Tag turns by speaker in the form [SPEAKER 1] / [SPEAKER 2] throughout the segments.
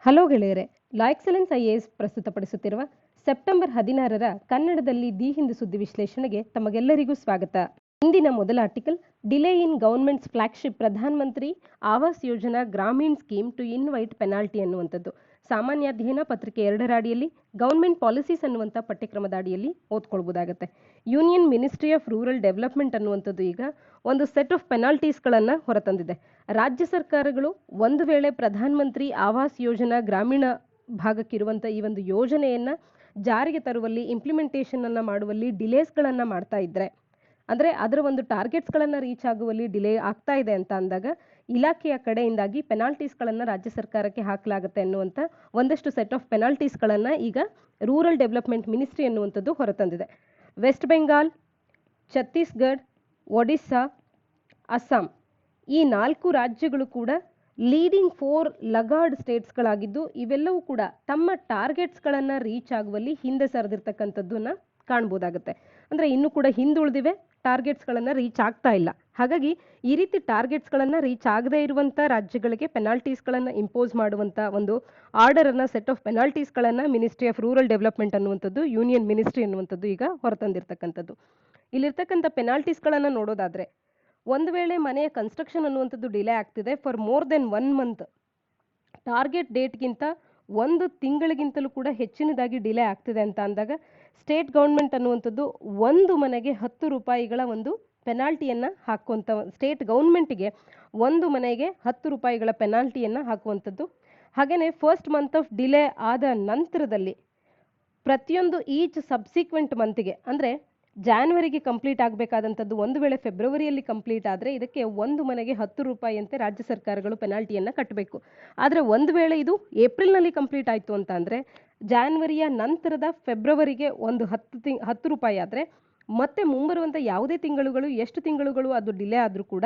[SPEAKER 1] Hello ಗೆಳೆಯರೆ, la excellence IAS ಪ್ರಸ್ತುತಪಡಿಸುತ್ತಿರುವ September 16ರ ಕನ್ನಡದಲ್ಲಿ ದಿ ಹಿಂದು ಸುದ್ದಿ ವಿಶ್ಲೇಷಣೆಗೆ ತಮಗೆಲ್ಲರಿಗೂ ಸ್ವಾಗತ. ಇಂದಿನ ಮೊದಲ article, delay in government's flagship Pradhan Mantri Awas Yojana Gramin scheme to invite penalty ಅನ್ನುವಂಥದ್ದು. ಸಾಮಾನ್ಯ ಅಧ್ಯಯನ ಪತ್ರಿಕೆ 2ರ ಅಡಿಯಲ್ಲಿ ಗವರ್ಮೆಂಟ್ ಪಾಲಿಸೀಸ್ ಅನ್ನುವಂಥ ಪಠ್ಯಕ್ರಮದ ಅಡಿಯಲ್ಲಿ ಓದ್ಕೊಳ್ಬಹುದಾಗುತ್ತೆ. Union ministry of rural development ಅನ್ನುವಂಥದ್ದು ಈಗ ಒಂದು ಸೆಟ್ ಆಫ್ ಪೆನಾಲ್ಟೀಸ್ಗಳನ್ನು ಹೊರತಂದಿದೆ. ರಾಜ್ಯ ಸರ್ಕಾರಗಳು ಒಂದು ವೇಳೆ ಪ್ರಧಾನ ಮಂತ್ರಿ ಆವಾಸ್ ಯೋಜನಾ ಗ್ರಾಮೀಣ ಭಾಗಕ್ಕಿರುವಂಥ ಈ ಒಂದು ಯೋಜನೆಯನ್ನ ಜಾರಿಗೆ ತರುವಲ್ಲಿ, ಇಂಪ್ಲಿಮೆಂಟೇಷನ್ ಅನ್ನ ಮಾಡುವಲ್ಲಿ ಡಿಲೇಸ್ಗಳನ್ನು ಮಾಡ್ತಾ ಇದ್ರೆ, ಅಂದ್ರೆ ಅದರ ಒಂದು ಟಾರ್ಗೆಟ್ಸ್ಗಳನ್ನು ರೀಚ್ ಆಗುವಲ್ಲಿ ಡಿಲೇ ಆಗ್ತಾ ಇದೆ ಅಂತ ಅಂದಾಗ ಇಲಾಖೆಯ ಕಡೆಯಿಂದಾಗಿ ಪೆನಾಲ್ಟೀಸ್ಗಳನ್ನು ರಾಜ್ಯ ಸರ್ಕಾರಕ್ಕೆ ಹಾಕಲಾಗುತ್ತೆ ಅನ್ನುವಂಥ ಒಂದಷ್ಟು ಸೆಟ್ ಆಫ್ ಪೆನಾಲ್ಟೀಸ್ಗಳನ್ನು ಈಗ ರೂರಲ್ ಡೆವಲಪ್ಮೆಂಟ್ ಮಿನಿಸ್ಟ್ರಿ ಅನ್ನುವಂಥದ್ದು ಹೊರತಂದಿದೆ. ವೆಸ್ಟ್ ಬೆಂಗಾಲ್, ಛತ್ತೀಸ್ಗಢ, ಒಡಿಸ್ಸಾ, ಅಸ್ಸಾಂ ಈ 4 ರಾಜ್ಯಗಳು ಕೂಡ ಲೀಡಿಂಗ್ 4 ಲಗಾರ್ಡ್ ಸ್ಟೇಟ್ಸ್ಗಳಾಗಿದ್ದು, ಇವೆಲ್ಲವೂ ಕೂಡ ತಮ್ಮ ಟಾರ್ಗೆಟ್ಸ್ಗಳನ್ನು ರೀಚ್ ಆಗುವಲ್ಲಿ ಹಿಂದೆ ಸರಿದಿರ್ತಕ್ಕಂಥದ್ದನ್ನ ಕಾಣ್ಬೋದಾಗುತ್ತೆ. ಅಂದ್ರೆ ಇನ್ನೂ ಕೂಡ ಹಿಂದುಳಿದಿವೆ, ಟಾರ್ಗೆಟ್ಸ್ಗಳನ್ನು ರೀಚ್ ಆಗ್ತಾ ಇಲ್ಲ. ಹಾಗಾಗಿ ಈ ರೀತಿ ಟಾರ್ಗೆಟ್ಸ್ಗಳನ್ನು ರೀಚ್ ಆಗದೇ ಇರುವಂಥ ರಾಜ್ಯಗಳಿಗೆ ಪೆನಾಲ್ಟೀಸ್ಗಳನ್ನು ಇಂಪೋಸ್ ಮಾಡುವಂಥ ಒಂದು ಆರ್ಡರ್ ಅನ್ನ, ಸೆಟ್ ಆಫ್ ಪೆನಾಲ್ಟೀಸ್ಗಳನ್ನು ಮಿನಿಸ್ಟ್ರಿ ಆಫ್ ರೂರಲ್ ಡೆವಲಪ್ಮೆಂಟ್ ಅನ್ನುವಂಥದ್ದು, ಯೂನಿಯನ್ ಮಿನಿಸ್ಟ್ರಿ ಅನ್ನುವಂಥದ್ದು ಈಗ ಹೊರತಂದಿರ್ತಕ್ಕಂಥದ್ದು. ಇಲ್ಲಿರ್ತಕ್ಕಂಥ ಪೆನಾಲ್ಟೀಸ್ಗಳನ್ನು ನೋಡೋದಾದ್ರೆ, ಒಂದು ವೇಳೆ ಮನೆಯ ಕನ್ಸ್ಟ್ರಕ್ಷನ್ ಅನ್ನುವಂಥದ್ದು ಡಿಲೇ ಆಗ್ತಿದೆ for more than 1 month, target ಡೇಟ್ಗಿಂತ 1 ತಿಂಗಳಿಗಿಂತಲೂ ಕೂಡ ಹೆಚ್ಚಿನದಾಗಿ ಡಿಲೇ ಆಗ್ತಿದೆ ಅಂತ ಅಂದಾಗ ಸ್ಟೇಟ್ ಗೌರ್ಮೆಂಟ್ ಅನ್ನುವಂಥದ್ದು ಒಂದು ಮನೆಗೆ 10 ರೂಪಾಯಿಗಳ ಒಂದು ಪೆನಾಲ್ಟಿಯನ್ನ ಹಾಕುವಂಥ, ಸ್ಟೇಟ್ ಗೌರ್ಮೆಂಟ್ಗೆ ಒಂದು ಮನೆಗೆ 10 ರೂಪಾಯಿಗಳ ಪೆನಾಲ್ಟಿಯನ್ನ ಹಾಕುವಂಥದ್ದು. ಹಾಗೇನೆ ಫಸ್ಟ್ ಮಂತ್ ಆಫ್ ಡಿಲೇ ಆದ ನಂತರದಲ್ಲಿ ಪ್ರತಿಯೊಂದು ಈಚ್ ಸಬ್ಸಿಕ್ವೆಂಟ್ ಮಂತ್ಗೆ, ಅಂದ್ರೆ ಜಾನ್ವರಿಗೆ ಕಂಪ್ಲೀಟ್ ಆಗಬೇಕಾದಂಥದ್ದು ಒಂದು ವೇಳೆ ಫೆಬ್ರವರಿಯಲ್ಲಿ ಕಂಪ್ಲೀಟ್ ಆದರೆ ಇದಕ್ಕೆ ಒಂದು ಮನೆಗೆ 10 ರೂಪಾಯಿಯಂತೆ ರಾಜ್ಯ ಸರ್ಕಾರಗಳು ಪೆನಾಲ್ಟಿಯನ್ನು ಕಟ್ಟಬೇಕು. ಆದರೆ ಒಂದು ವೇಳೆ ಇದು ಏಪ್ರಿಲ್ನಲ್ಲಿ ಕಂಪ್ಲೀಟ್ ಆಯಿತು ಅಂತ ಅಂದರೆ ಜಾನ್ವರಿಯ ನಂತರದ ಫೆಬ್ರವರಿಗೆ ಒಂದು 10 ರೂಪಾಯಿ ಆದರೆ ಮತ್ತೆ ಮುಂಬರುವಂಥ ಯಾವುದೇ ತಿಂಗಳುಗಳು, ಎಷ್ಟು ತಿಂಗಳುಗಳು ಅದು ಡಿಲೇ ಆದರೂ ಕೂಡ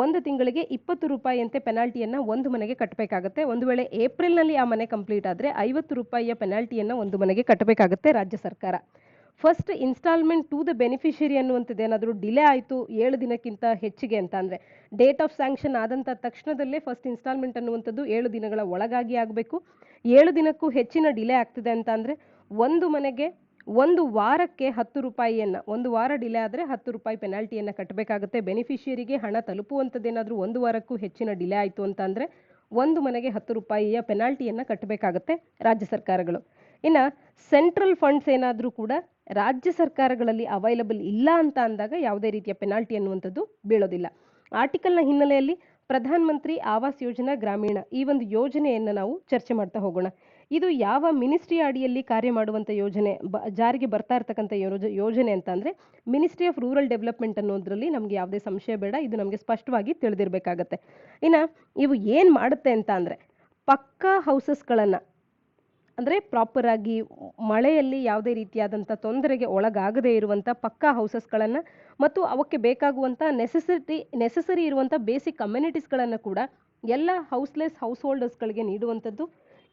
[SPEAKER 1] ಒಂದು ತಿಂಗಳಿಗೆ 20 ರೂಪಾಯಿಯಂತೆ ಪೆನಾಲ್ಟಿಯನ್ನು ಒಂದು ಮನೆಗೆ ಕಟ್ಟಬೇಕಾಗುತ್ತೆ. ಒಂದು ವೇಳೆ ಏಪ್ರಿಲ್ನಲ್ಲಿ ಆ ಮನೆ ಕಂಪ್ಲೀಟ್ ಆದರೆ 50 ರೂಪಾಯಿಯ ಪೆನಾಲ್ಟಿಯನ್ನು ಒಂದು ಮನೆಗೆ ಕಟ್ಟಬೇಕಾಗುತ್ತೆ ರಾಜ್ಯ ಸರ್ಕಾರ. First instalment to the beneficiary ಅನ್ನುವಂಥದ್ದು ಏನಾದರೂ ಡಿಲೇ ಆಯಿತು 7 ದಿನಕ್ಕಿಂತ ಹೆಚ್ಚಿಗೆ ಅಂತ ಅಂದರೆ, ಡೇಟ್ ಆಫ್ ಸ್ಯಾಂಕ್ಷನ್ ಆದಂಥ ತಕ್ಷಣದಲ್ಲೇ ಫಸ್ಟ್ ಇನ್ಸ್ಟಾಲ್ಮೆಂಟ್ ಅನ್ನುವಂಥದ್ದು 7 ದಿನಗಳ ಒಳಗಾಗಿ ಆಗಬೇಕು. 7 ದಿನಕ್ಕೂ ಹೆಚ್ಚಿನ ಡಿಲೇ ಆಗ್ತಿದೆ ಅಂತ ಅಂದರೆ ಒಂದು ಮನೆಗೆ ಒಂದು ವಾರಕ್ಕೆ 10 ರೂಪಾಯಿಯನ್ನು, ಒಂದು ವಾರ ಡಿಲೇ ಆದರೆ 10 ರೂಪಾಯಿ ಪೆನಾಲ್ಟಿಯನ್ನು ಕಟ್ಟಬೇಕಾಗುತ್ತೆ. ಬೆನಿಫಿಷಿಯರಿಗೆ ಹಣ ತಲುಪುವಂಥದ್ದೇನಾದರೂ ಒಂದು ವಾರಕ್ಕೂ ಹೆಚ್ಚಿನ ಡಿಲೇ ಆಯಿತು ಅಂತ ಅಂದರೆ ಒಂದು ಮನೆಗೆ 10 ರೂಪಾಯಿಯ ಪೆನಾಲ್ಟಿಯನ್ನು ಕಟ್ಟಬೇಕಾಗುತ್ತೆ ರಾಜ್ಯ ಸರ್ಕಾರಗಳು. ಇನ್ನು ಸೆಂಟ್ರಲ್ ಫಂಡ್ಸ್ ಏನಾದರೂ ಕೂಡ ರಾಜ್ಯ ಸರ್ಕಾರಗಳಲ್ಲಿ ಅವೈಲಬಲ್ ಇಲ್ಲ ಅಂತ ಅಂದಾಗ ಯಾವುದೇ ರೀತಿಯ ಪೆನಾಲ್ಟಿ ಅನ್ನುವಂಥದ್ದು ಬೀಳೋದಿಲ್ಲ. ಆರ್ಟಿಕಲ್ನ ಹಿನ್ನೆಲೆಯಲ್ಲಿ ಪ್ರಧಾನ ಮಂತ್ರಿ ಆವಾಸ್ ಯೋಜನಾ ಗ್ರಾಮೀಣ ಈ ಒಂದು ಯೋಜನೆಯನ್ನು ನಾವು ಚರ್ಚೆ ಮಾಡ್ತಾ ಹೋಗೋಣ. ಇದು ಯಾವ ಮಿನಿಸ್ಟ್ರಿ ಅಡಿಯಲ್ಲಿ ಕಾರ್ಯ ಮಾಡುವಂಥ ಯೋಜನೆ, ಜಾರಿಗೆ ಬರ್ತಾ ಇರ್ತಕ್ಕಂಥ ಯೋಜನೆ ಅಂತ ಅಂದರೆ ಮಿನಿಸ್ಟ್ರಿ ಆಫ್ ರೂರಲ್ ಡೆವಲಪ್ಮೆಂಟ್ ಅನ್ನೋದ್ರಲ್ಲಿ ನಮಗೆ ಯಾವುದೇ ಸಂಶಯ ಬೇಡ, ಇದು ನಮಗೆ ಸ್ಪಷ್ಟವಾಗಿ ತಿಳಿದಿರಬೇಕಾಗತ್ತೆ. ಇನ್ನು ಇವು ಏನು ಮಾಡುತ್ತೆ ಅಂತ ಅಂದರೆ, ಪಕ್ಕಾ ಹೌಸಸ್ಗಳನ್ನು, ಅಂದರೆ ಪ್ರಾಪರ್ ಆಗಿ ಮಳೆಯಲ್ಲಿ ಯಾವುದೇ ರೀತಿಯಾದಂಥ ತೊಂದರೆಗೆ ಒಳಗಾಗದೇ ಇರುವಂಥ ಪಕ್ಕಾ ಹೌಸಸ್ಗಳನ್ನು ಮತ್ತು ಅವಕ್ಕೆ ಬೇಕಾಗುವಂಥ ನೆಸೆಸರಿ ಇರುವಂಥ ಬೇಸಿಕ್ ಕಮ್ಯುನಿಟೀಸ್ಗಳನ್ನು ಕೂಡ ಎಲ್ಲ ಹೌಸ್ಲೆಸ್ ಹೌಸ್ ಹೋಲ್ಡರ್ಸ್ಗಳಿಗೆ ನೀಡುವಂಥದ್ದು.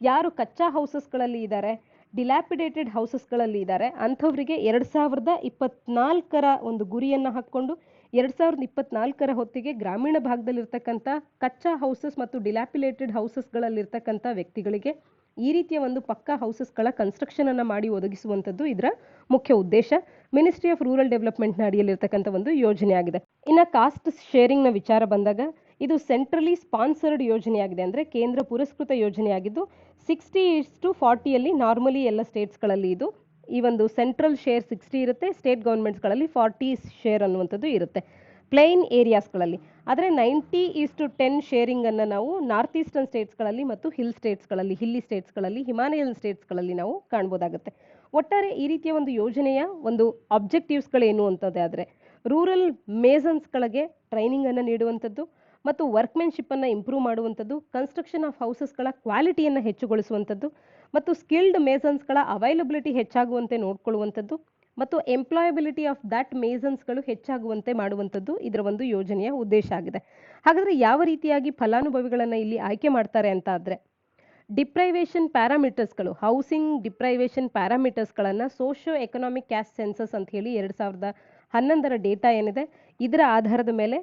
[SPEAKER 1] ಯಾರು ಕಚ್ಚಾ ಹೌಸಸ್ಗಳಲ್ಲಿ ಇದ್ದಾರೆ, ಡಿಲ್ಯಾಪಿಡೇಟೆಡ್ ಹೌಸಸ್ಗಳಲ್ಲಿ ಇದ್ದಾರೆ, ಅಂಥವರಿಗೆ 2024ರ ಒಂದು ಗುರಿಯನ್ನು ಹಾಕ್ಕೊಂಡು 2024ರ ಹೊತ್ತಿಗೆ ಗ್ರಾಮೀಣ ಭಾಗದಲ್ಲಿರ್ತಕ್ಕಂಥ ಕಚ್ಚಾ ಹೌಸಸ್ ಮತ್ತು ಡಿಲ್ಯಾಪಿಡೇಟೆಡ್ ಹೌಸಸ್ಗಳಲ್ಲಿರ್ತಕ್ಕಂಥ ವ್ಯಕ್ತಿಗಳಿಗೆ ಈ ರೀತಿಯ ಒಂದು ಪಕ್ಕಾ ಹೌಸಸ್ಗಳ ಕನ್ಸ್ಟ್ರಕ್ಷನ್ ಅನ್ನು ಮಾಡಿ ಒದಗಿಸುವಂಥದ್ದು ಇದರ ಮುಖ್ಯ ಉದ್ದೇಶ. ಮಿನಿಸ್ಟ್ರಿ ಆಫ್ ರೂರಲ್ ಡೆವಲಪ್ಮೆಂಟ್ನ ಅಡಿಯಲ್ಲಿರ್ತಕ್ಕಂಥ ಒಂದು ಯೋಜನೆ ಆಗಿದೆ. ಇನ್ನು ಕಾಸ್ಟ್ ಶೇರಿಂಗ್ನ ವಿಚಾರ ಬಂದಾಗ ಇದು ಸೆಂಟ್ರಲಿ ಸ್ಪಾನ್ಸರ್ಡ್ ಯೋಜನೆಯಾಗಿದೆ, ಅಂದರೆ ಕೇಂದ್ರ ಪುರಸ್ಕೃತ ಯೋಜನೆಯಾಗಿದ್ದು 60:40 ನಾರ್ಮಲಿ ಎಲ್ಲ ಸ್ಟೇಟ್ಸ್ಗಳಲ್ಲಿ ಇದು ಈ ಒಂದು ಸೆಂಟ್ರಲ್ ಶೇರ್ 60 ಇರುತ್ತೆ, ಸ್ಟೇಟ್ ಗೌರ್ಮೆಂಟ್ಸ್ಗಳಲ್ಲಿ 40 ಶೇರ್ ಅನ್ನುವಂಥದ್ದು ಇರುತ್ತೆ ಪ್ಲೇನ್ ಏರಿಯಾಸ್ಗಳಲ್ಲಿ. ಆದರೆ 90:10 ಶೇರಿಂಗ್ ಅನ್ನು ನಾವು ನಾರ್ತ್ ಈಸ್ಟರ್ನ್ ಸ್ಟೇಟ್ಸ್ಗಳಲ್ಲಿ ಮತ್ತು ಹಿಲ್ಲಿ ಸ್ಟೇಟ್ಸ್ಗಳಲ್ಲಿ, ಹಿಮಾಲಯನ್ ಸ್ಟೇಟ್ಸ್ಗಳಲ್ಲಿ ನಾವು ಕಾಣ್ಬೋದಾಗುತ್ತೆ. ಒಟ್ಟಾರೆ ಈ ರೀತಿಯ ಒಂದು ಯೋಜನೆಯ ಒಂದು ಆಬ್ಜೆಕ್ಟಿವ್ಸ್ಗಳೇನು ಅಂತಂದರೆ, ಆದರೆ ರೂರಲ್ ಮೇಸನ್ಸ್ಗಳಿಗೆ ಟ್ರೈನಿಂಗ್ ಅನ್ನು ನೀಡುವಂಥದ್ದು ಮತ್ತು ವರ್ಕ್ಮೆನ್ಶಿಪ್ ಅನ್ನು ಇಂಪ್ರೂವ್ ಮಾಡುವಂಥದ್ದು, ಕನ್ಸ್ಟ್ರಕ್ಷನ್ ಆಫ್ ಹೌಸಸ್ಗಳ ಕ್ವಾಲಿಟಿಯನ್ನು ಹೆಚ್ಚುಗೊಳಿಸುವಂಥದ್ದು ಮತ್ತು ಸ್ಕಿಲ್ಡ್ ಮೇಸನ್ಸ್ಗಳ ಅವೈಲಬಿಲಿಟಿ ಹೆಚ್ಚಾಗುವಂತೆ ನೋಡ್ಕೊಳ್ಳುವಂಥದ್ದು ಮತ್ತು ಎಂಪ್ಲಾಯಬಿಲಿಟಿ ಆಫ್ ದಟ್ ಮೇಸನ್ಸ್ಗಳು ಹೆಚ್ಚಾಗುವಂತೆ ಮಾಡುವಂಥದ್ದು ಇದರ ಒಂದು ಯೋಜನೆಯ ಉದ್ದೇಶ ಆಗಿದೆ. ಹಾಗಾದರೆ ಯಾವ ರೀತಿಯಾಗಿ ಫಲಾನುಭವಿಗಳನ್ನು ಇಲ್ಲಿ ಆಯ್ಕೆ ಮಾಡ್ತಾರೆ ಅಂತ ಆದರೆ, ಡಿಪ್ರೈವೇಷನ್ ಪ್ಯಾರಾಮೀಟರ್ಸ್ಗಳು, ಹೌಸಿಂಗ್ ಡಿಪ್ರೈವೇಷನ್ ಪ್ಯಾರಾಮೀಟರ್ಸ್ಗಳನ್ನು ಸೋಷಿಯೋ ಎಕನಾಮಿಕ್ ಕ್ಯಾಸ್ಟ್ ಸೆನ್ಸಸ್ ಅಂತ ಹೇಳಿ 2011ರ ಡೇಟಾ ಏನಿದೆ ಇದರ ಆಧಾರದ ಮೇಲೆ,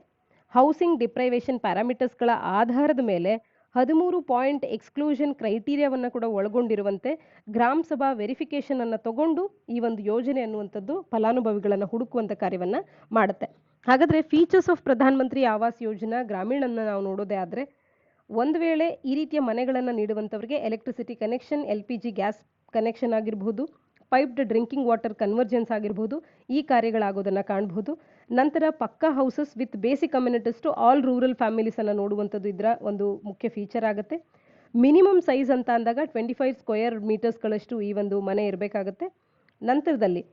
[SPEAKER 1] ಹೌಸಿಂಗ್ ಡಿಪ್ರೈವೇಷನ್ ಪ್ಯಾರಾಮೀಟರ್ಸ್ಗಳ ಆಧಾರದ ಮೇಲೆ 13 ಪಾಯಿಂಟ್ ಎಕ್ಸ್ಕ್ಲೂಷನ್ ಕ್ರೈಟೀರಿಯಾವನ್ನು ಕೂಡ ಒಳಗೊಂಡಿರುವಂತೆ ಗ್ರಾಮ ಸಭಾ ವೆರಿಫಿಕೇಶನ್ ಅನ್ನು ತಗೊಂಡು ಈ ಒಂದು ಯೋಜನೆ ಅನ್ನುವಂಥದ್ದು ಫಲಾನುಭವಿಗಳನ್ನು ಹುಡುಕುವಂತ ಕಾರ್ಯವನ್ನ ಮಾಡುತ್ತೆ. ಹಾಗಾದ್ರೆ ಫೀಚರ್ಸ್ ಆಫ್ ಪ್ರಧಾನ ಮಂತ್ರಿ ಆವಾಸ್ ಯೋಜನಾ ಗ್ರಾಮೀಣನ್ನ ನಾವು ನೋಡೋದೇ ಆದ್ರೆ, ಒಂದು ವೇಳೆ ಈ ರೀತಿಯ ಮನೆಗಳನ್ನು ನೀಡುವಂಥವ್ರಿಗೆ electricity connection, LPG gas connection ಆಗಿರಬಹುದು, ಪೈಪ್ಡ್ ಡ್ರಿಂಕಿಂಗ್ ವಾಟರ್ ಕನ್ವರ್ಜೆನ್ಸ್ ಆಗಿರಬಹುದು, ಈ ಕಾರ್ಯಗಳಾಗೋದನ್ನ ಕಾಣಬಹುದು. ನಂತರ pucca houses with basic amenities to all rural families ಅನ್ನ ನೋಡುವಂಥದ್ದು ಇದರ ಒಂದು ಮುಖ್ಯ ಫೀಚರ್ ಆಗುತ್ತೆ. ಮಿನಿಮಮ್ ಸೈಜ್ ಅಂತ ಅಂದಾಗ 25 ಸ್ಕ್ವೇರ್ ಮೀಟರ್ಸ್ಗಳಷ್ಟು ಈ ಒಂದು ಮನೆ ಇರಬೇಕಾಗುತ್ತೆ. ನಂತರದಲ್ಲಿ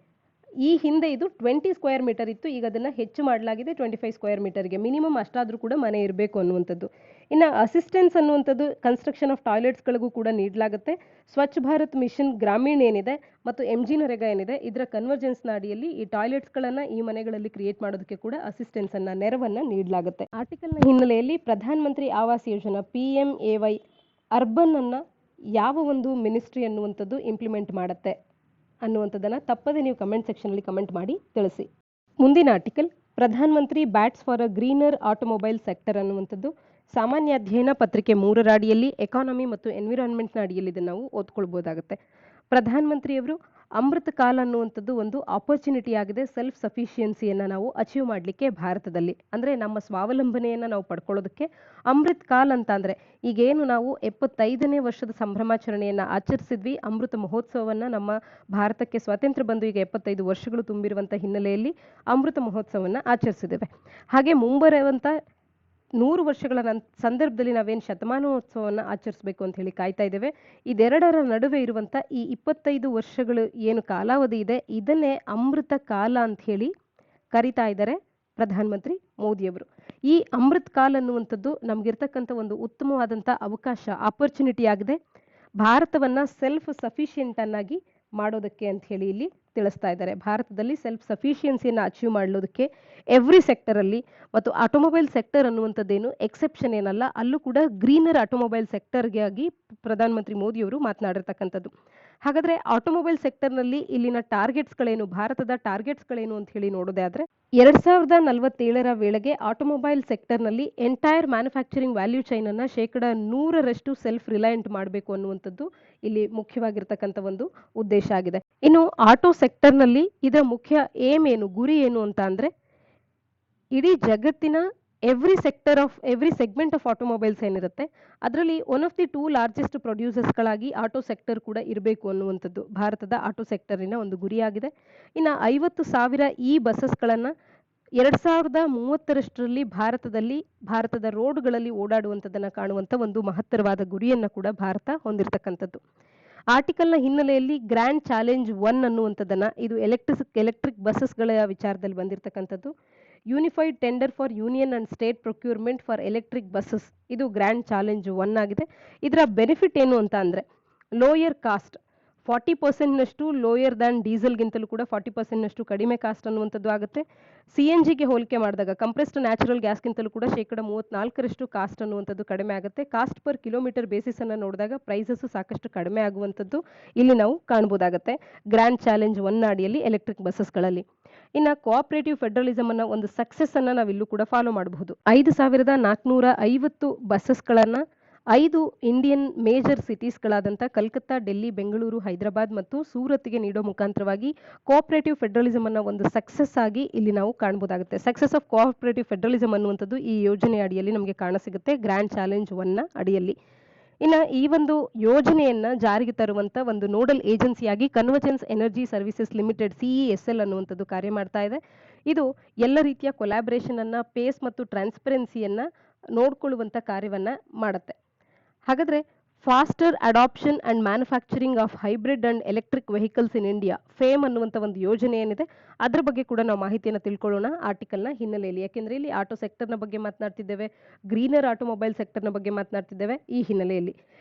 [SPEAKER 1] ಈ ಹಿಂದೆ ಇದು 20 ಸ್ಕ್ವೇರ್ ಮೀಟರ್ ಇತ್ತು, ಈಗ ಅದನ್ನು ಹೆಚ್ಚು ಮಾಡಲಾಗಿದೆ 25 ಸ್ಕ್ವೇರ್ ಮೀಟರ್ಗೆ. ಮಿನಿಮಮ್ ಅಷ್ಟಾದರೂ ಕೂಡ ಮನೆ ಇರಬೇಕು ಅನ್ನುವಂಥದ್ದು. ಇನ್ನು ಅಸಿಸ್ಟೆನ್ಸ್ ಅನ್ನುವಂಥದ್ದು ಕನ್ಸ್ಟ್ರಕ್ಷನ್ ಆಫ್ ಟಾಯ್ಲೆಟ್ಸ್ಗಳಿಗೂ ಕೂಡ ನೀಡಲಾಗುತ್ತೆ. ಸ್ವಚ್ಛ ಭಾರತ್ ಮಿಷನ್ ಗ್ರಾಮೀಣ್ ಏನಿದೆ ಮತ್ತು MG ನರೇಗಾ ಏನಿದೆ, ಇದರ ಕನ್ವರ್ಜೆನ್ಸ್ನ ಅಡಿಯಲ್ಲಿ ಈ ಟಾಯ್ಲೆಟ್ಸ್ಗಳನ್ನು ಈ ಮನೆಗಳಲ್ಲಿ ಕ್ರಿಯೇಟ್ ಮಾಡೋದಕ್ಕೆ ಕೂಡ ಅಸಿಸ್ಟೆನ್ಸ್ ಅನ್ನ ನೆರವನ್ನ ನೀಡಲಾಗುತ್ತೆ. ಆರ್ಟಿಕಲ್ನ ಹಿನ್ನೆಲೆಯಲ್ಲಿ ಪ್ರಧಾನ ಮಂತ್ರಿ ಆವಾಸ್ ಯೋಜನಾ PMAY ಅರ್ಬನ್ ಅನ್ನ ಯಾವ ಒಂದು ಮಿನಿಸ್ಟ್ರಿ ಅನ್ನುವಂಥದ್ದು ಇಂಪ್ಲಿಮೆಂಟ್ ಮಾಡುತ್ತೆ ಅನ್ನುವಂಥದ್ದನ್ನು ತಪ್ಪದೆ ನೀವು ಕಮೆಂಟ್ ಸೆಕ್ಷನಲ್ಲಿ ಕಮೆಂಟ್ ಮಾಡಿ ತಿಳಿಸಿ. ಮುಂದಿನ article Pradhan Mantri bats for a greener automobile sector ಅನ್ನುವಂಥದ್ದು ಸಾಮಾನ್ಯ ಅಧ್ಯಯನ ಪತ್ರಿಕೆ 3ರ ಅಡಿಯಲ್ಲಿ ಎಕಾನಮಿ ಮತ್ತು ಎನ್ವಿರಾನ್ಮೆಂಟ್ನ ಅಡಿಯಲ್ಲಿ ಇದನ್ನು ನಾವು ಓದ್ಕೊಳ್ಬೋದಾಗುತ್ತೆ. ಪ್ರಧಾನ ಮಂತ್ರಿಯವರು ಅಮೃತ ಕಾಲ ಅನ್ನುವಂಥದ್ದು ಒಂದು ಆಪರ್ಚುನಿಟಿ ಆಗಿದೆ ಸೆಲ್ಫ್ ಸಫಿಷಿಯನ್ಸಿಯನ್ನು ನಾವು ಅಚೀವ್ ಮಾಡಲಿಕ್ಕೆ ಭಾರತದಲ್ಲಿ. ಅಂದರೆ ನಮ್ಮ ಸ್ವಾವಲಂಬನೆಯನ್ನು ನಾವು ಪಡ್ಕೊಳ್ಳೋದಕ್ಕೆ ಅಮೃತ್ ಕಾಲ್ ಅಂತ ಅಂದರೆ ಈಗೇನು ನಾವು 75ನೇ ವರ್ಷದ ಸಂಭ್ರಮಾಚರಣೆಯನ್ನು ಆಚರಿಸಿದ್ವಿ, ಅಮೃತ ಮಹೋತ್ಸವವನ್ನು ನಮ್ಮ ಭಾರತಕ್ಕೆ ಸ್ವಾತಂತ್ರ್ಯ ಬಂದು ಈಗ 75 ವರ್ಷಗಳು ತುಂಬಿರುವಂಥ ಹಿನ್ನೆಲೆಯಲ್ಲಿ ಅಮೃತ ಮಹೋತ್ಸವವನ್ನು ಆಚರಿಸಿದ್ದೇವೆ. ಹಾಗೆ ಮುಂಬರುವಂಥ 100 ವರ್ಷಗಳ ಸಂದರ್ಭದಲ್ಲಿ ನಾವೇನು ಶತಮಾನೋತ್ಸವವನ್ನು ಆಚರಿಸಬೇಕು ಅಂತ ಹೇಳಿ ಕಾಯ್ತಾ ಇದ್ದೇವೆ. ಇದೆರಡರ ನಡುವೆ ಇರುವಂಥ ಈ 25 ವರ್ಷಗಳು ಏನು ಕಾಲಾವಧಿ ಇದೆ, ಇದನ್ನೇ ಅಮೃತ ಕಾಲ ಅಂತ ಹೇಳಿ ಕರಿತಾ ಇದ್ದಾರೆ ಪ್ರಧಾನ ಮಂತ್ರಿ ಮೋದಿಯವರು. ಈ ಅಮೃತ್ ಕಾಲ್ ಅನ್ನುವಂಥದ್ದು ನಮಗಿರ್ತಕ್ಕಂಥ ಒಂದು ಉತ್ತಮವಾದಂಥ ಅವಕಾಶ, ಆಪರ್ಚುನಿಟಿ ಆಗಿದೆ ಭಾರತವನ್ನ ಸೆಲ್ಫ್ ಸಫಿಷಿಯೆಂಟ್ ಅನ್ನಾಗಿ ಮಾಡೋದಕ್ಕೆ ಅಂತ ಹೇಳಿ ಇಲ್ಲಿ ತಿಳಿಸ್ತಾ ಇದ್ದಾರೆ. ಭಾರತದಲ್ಲಿ ಸೆಲ್ಫ್ ಸಫಿಷಿಯನ್ಸಿಯನ್ನು ಅಚೀವ್ ಮಾಡೋದಕ್ಕೆ ಎವ್ರಿ ಸೆಕ್ಟರಲ್ಲಿ, ಮತ್ತು ಆಟೋಮೊಬೈಲ್ ಸೆಕ್ಟರ್ ಅನ್ನುವಂಥದ್ದೇನು ಎಕ್ಸೆಪ್ಷನ್ ಏನಲ್ಲ, ಅಲ್ಲೂ ಕೂಡ ಗ್ರೀನರ್ ಆಟೋಮೊಬೈಲ್ ಸೆಕ್ಟರ್ಗೆ ಆಗಿ ಪ್ರಧಾನಮಂತ್ರಿ ಮೋದಿಯವರು ಮಾತನಾಡಿರ್ತಕ್ಕಂಥದ್ದು. ಹಾಗಾದ್ರೆ ಆಟೋಮೊಬೈಲ್ ಸೆಕ್ಟರ್ನಲ್ಲಿ ಇಲ್ಲಿನ ಟಾರ್ಗೆಟ್ಸ್ಗಳೇನು, ಭಾರತದ ಟಾರ್ಗೆಟ್ಸ್ಗಳೇನು ಅಂತ ಹೇಳಿ ನೋಡೋದೇ ಆದರೆ 2047ರ ವೇಳೆಗೆ ಆಟೋಮೊಬೈಲ್ ಸೆಕ್ಟರ್ನಲ್ಲಿ ಎಂಟೈರ್ ಮ್ಯಾನುಫ್ಯಾಕ್ಚರಿಂಗ್ ವ್ಯಾಲ್ಯೂ ಚೈನ್ ಅನ್ನ 100% ಸೆಲ್ಫ್ ರಿಲಯಂಟ್ ಮಾಡಬೇಕು ಅನ್ನುವಂಥದ್ದು ಇಲ್ಲಿ ಮುಖ್ಯವಾಗಿರ್ತಕ್ಕಂಥ ಒಂದು ಉದ್ದೇಶ ಆಗಿದೆ. ಇನ್ನು ಆಟೋ ಸೆಕ್ಟರ್ನಲ್ಲಿ ಇದರ ಮುಖ್ಯ ಏಮ್ ಏನು, ಗುರಿ ಏನು ಅಂತ ಅಂದ್ರೆ ಇಡೀ ಜಗತ್ತಿನ ಎವ್ರಿ ಸೆಗ್ಮೆಂಟ್ ಆಫ್ ಆಟೋಮೊಬೈಲ್ಸ್ ಏನಿರುತ್ತೆ ಅದರಲ್ಲಿ ಒನ್ ಆಫ್ ದಿ 2 ಲಾರ್ಜೆಸ್ಟ್ ಪ್ರೊಡ್ಯೂಸರ್ಸ್ಗಳಾಗಿ ಆಟೋ ಸೆಕ್ಟರ್ ಕೂಡ ಇರಬೇಕು ಅನ್ನುವಂಥದ್ದು ಭಾರತದ ಆಟೋ ಸೆಕ್ಟರಿನ ಒಂದು ಗುರಿಯಾಗಿದೆ. ಇನ್ನು 50,000 ಈ ಬಸ್ಸಸ್ಗಳನ್ನು 2030ರಷ್ಟರಲ್ಲಿ ಭಾರತದ ರೋಡ್ಗಳಲ್ಲಿ ಓಡಾಡುವಂಥದ್ದನ್ನು ಕಾಣುವಂಥ ಒಂದು ಮಹತ್ತರವಾದ ಗುರಿಯನ್ನು ಕೂಡ ಭಾರತ ಹೊಂದಿರತಕ್ಕಂಥದ್ದು. ಆರ್ಟಿಕಲ್ನ ಹಿನ್ನೆಲೆಯಲ್ಲಿ ಗ್ರ್ಯಾಂಡ್ ಚಾಲೆಂಜ್ 1 ಅನ್ನುವಂಥದ್ದನ್ನು, ಇದು ಎಲೆಕ್ಟ್ರಿಕ್ ಬಸ್ಸಸ್ಗಳ ವಿಚಾರದಲ್ಲಿ ಬಂದಿರತಕ್ಕಂಥದ್ದು. Unified tender for union and state procurement for electric buses, ಇದು ಗ್ರ್ಯಾಂಡ್ ಚಾಲೆಂಜ್ 1 ಆಗಿದೆ. ಇದರ ಬೆನಿಫಿಟ್ ಏನು ಅಂತ ಅಂದರೆ ಲೋಯರ್ ಕಾಸ್ಟ್ 40%ನಷ್ಟು ಲೋಯರ್ ದ್ಯಾನ್ ಡೀಸೆಲ್ಗಿಂತಲೂ ಕೂಡ 40%ನಷ್ಟು ಕಡಿಮೆ ಕಾಸ್ಟ್ ಅನ್ನುವಂಥದ್ದು ಆಗುತ್ತೆ. CNGಗೆ ಹೋಲಿಕೆ ಮಾಡಿದಾಗ ಕಂಪ್ರೆಸ್ಡ್ ನ್ಯಾಚುರಲ್ ಗ್ಯಾಸ್ಗಿಂತಲೂ ಕೂಡ 34% ಕಾಸ್ಟ್ ಅನ್ನುವಂಥದ್ದು ಕಡಿಮೆ ಆಗುತ್ತೆ. ಕಾಸ್ಟ್ ಪರ್ ಕಿಲೋಮೀಟರ್ ಬೇಸಿಸ್ ಅನ್ನು ನೋಡಿದಾಗ ಪ್ರೈಸಸ್ ಸಾಕಷ್ಟು ಕಡಿಮೆ ಆಗುವಂಥದ್ದು ಇಲ್ಲಿ ನಾವು ಕಾಣಬಹುದಾಗುತ್ತೆ ಗ್ರ್ಯಾಂಡ್ ಚಾಲೆಂಜ್ 1 ಅಡಿಯಲ್ಲಿ ಎಲೆಕ್ಟ್ರಿಕ್ ಬಸ್ಸಸ್ಗಳಲ್ಲಿ. ಇನ್ನು ಕೋಆಪರೇಟಿವ್ ಫೆಡರಲಿಸಮ್ ಅನ್ನ ಒಂದು ಸಕ್ಸಸ್ ಅನ್ನ ನಾವಿಲ್ಲೂ ಕೂಡ ಫಾಲೋ ಮಾಡಬಹುದು. 5450 ಬಸ್ಸಸ್ಗಳನ್ನ 5 ಇಂಡಿಯನ್ ಮೇಜರ್ ಸಿಟೀಸ್ಗಳಾದಂಥ ಕಲ್ಕತ್ತಾ, ಡೆಲ್ಲಿ, ಬೆಂಗಳೂರು, ಹೈದರಾಬಾದ್ ಮತ್ತು ಸೂರತ್ಗೆ ನೀಡೋ ಮುಖಾಂತರವಾಗಿ ಕೋಆಪರೇಟಿವ್ ಫೆಡರಲಿಸಮ್ ಅನ್ನ ಒಂದು ಸಕ್ಸಸ್ ಆಗಿ ಇಲ್ಲಿ ನಾವು ಕಾಣಬಹುದಾಗುತ್ತೆ. ಸಕ್ಸಸ್ ಆಫ್ ಕೋಆಪರೇಟಿವ್ ಫೆಡರಲಿಸಮ್ ಅನ್ನುವಂಥದ್ದು ಈ ಯೋಜನೆ ಅಡಿಯಲ್ಲಿ ನಮಗೆ ಕಾಣಸಿಗುತ್ತೆ ಗ್ರ್ಯಾಂಡ್ ಚಾಲೆಂಜ್ 1 ಅಡಿಯಲ್ಲಿ. ಇನ್ನು ಈ ಒಂದು ಯೋಜನೆಯನ್ನ ಜಾರಿಗೆ ತರುವಂತ ಒಂದು ನೋಡಲ್ ಏಜೆನ್ಸಿಯಾಗಿ convergence energy services limited CESL ಅನ್ನುವಂಥದ್ದು ಕಾರ್ಯ ಮಾಡ್ತಾ ಇದೆ. ಇದು ಎಲ್ಲ ರೀತಿಯ ಕೊಲಾಬರೇಷನ್ ಅನ್ನ, ಪೇಸ್ ಮತ್ತು ಟ್ರಾನ್ಸ್ಪರೆನ್ಸಿಯನ್ನ ನೋಡ್ಕೊಳ್ಳುವಂತ ಕಾರ್ಯವನ್ನ ಮಾಡುತ್ತೆ. ಹಾಗಾದ್ರೆ faster adoption and manufacturing of hybrid and electric vehicles in India, fame ಅನ್ನುವಂಥ ಒಂದು ಯೋಜನೆ ಏನಿದೆ ಅದ್ರ ಬಗ್ಗೆ ಕೂಡ ನಾವು ಮಾಹಿತಿಯನ್ನು ತಿಳ್ಕೊಳ್ಳೋಣ ಆರ್ಟಿಕಲ್ನ ಹಿನ್ನೆಲೆಯಲ್ಲಿ. ಯಾಕೆಂದ್ರೆ ಇಲ್ಲಿ ಆಟೋ ಸೆಕ್ಟರ್ನ ಬಗ್ಗೆ ಮಾತನಾಡ್ತಿದ್ದೇವೆ, ಗ್ರೀನರ್ ಆಟೋಮೊಬೈಲ್ ಸೆಕ್ಟರ್ನ ಬಗ್ಗೆ ಮಾತನಾಡ್ತಿದ್ದೇವೆ. ಈ ಹಿನ್ನೆಲೆಯಲ್ಲಿ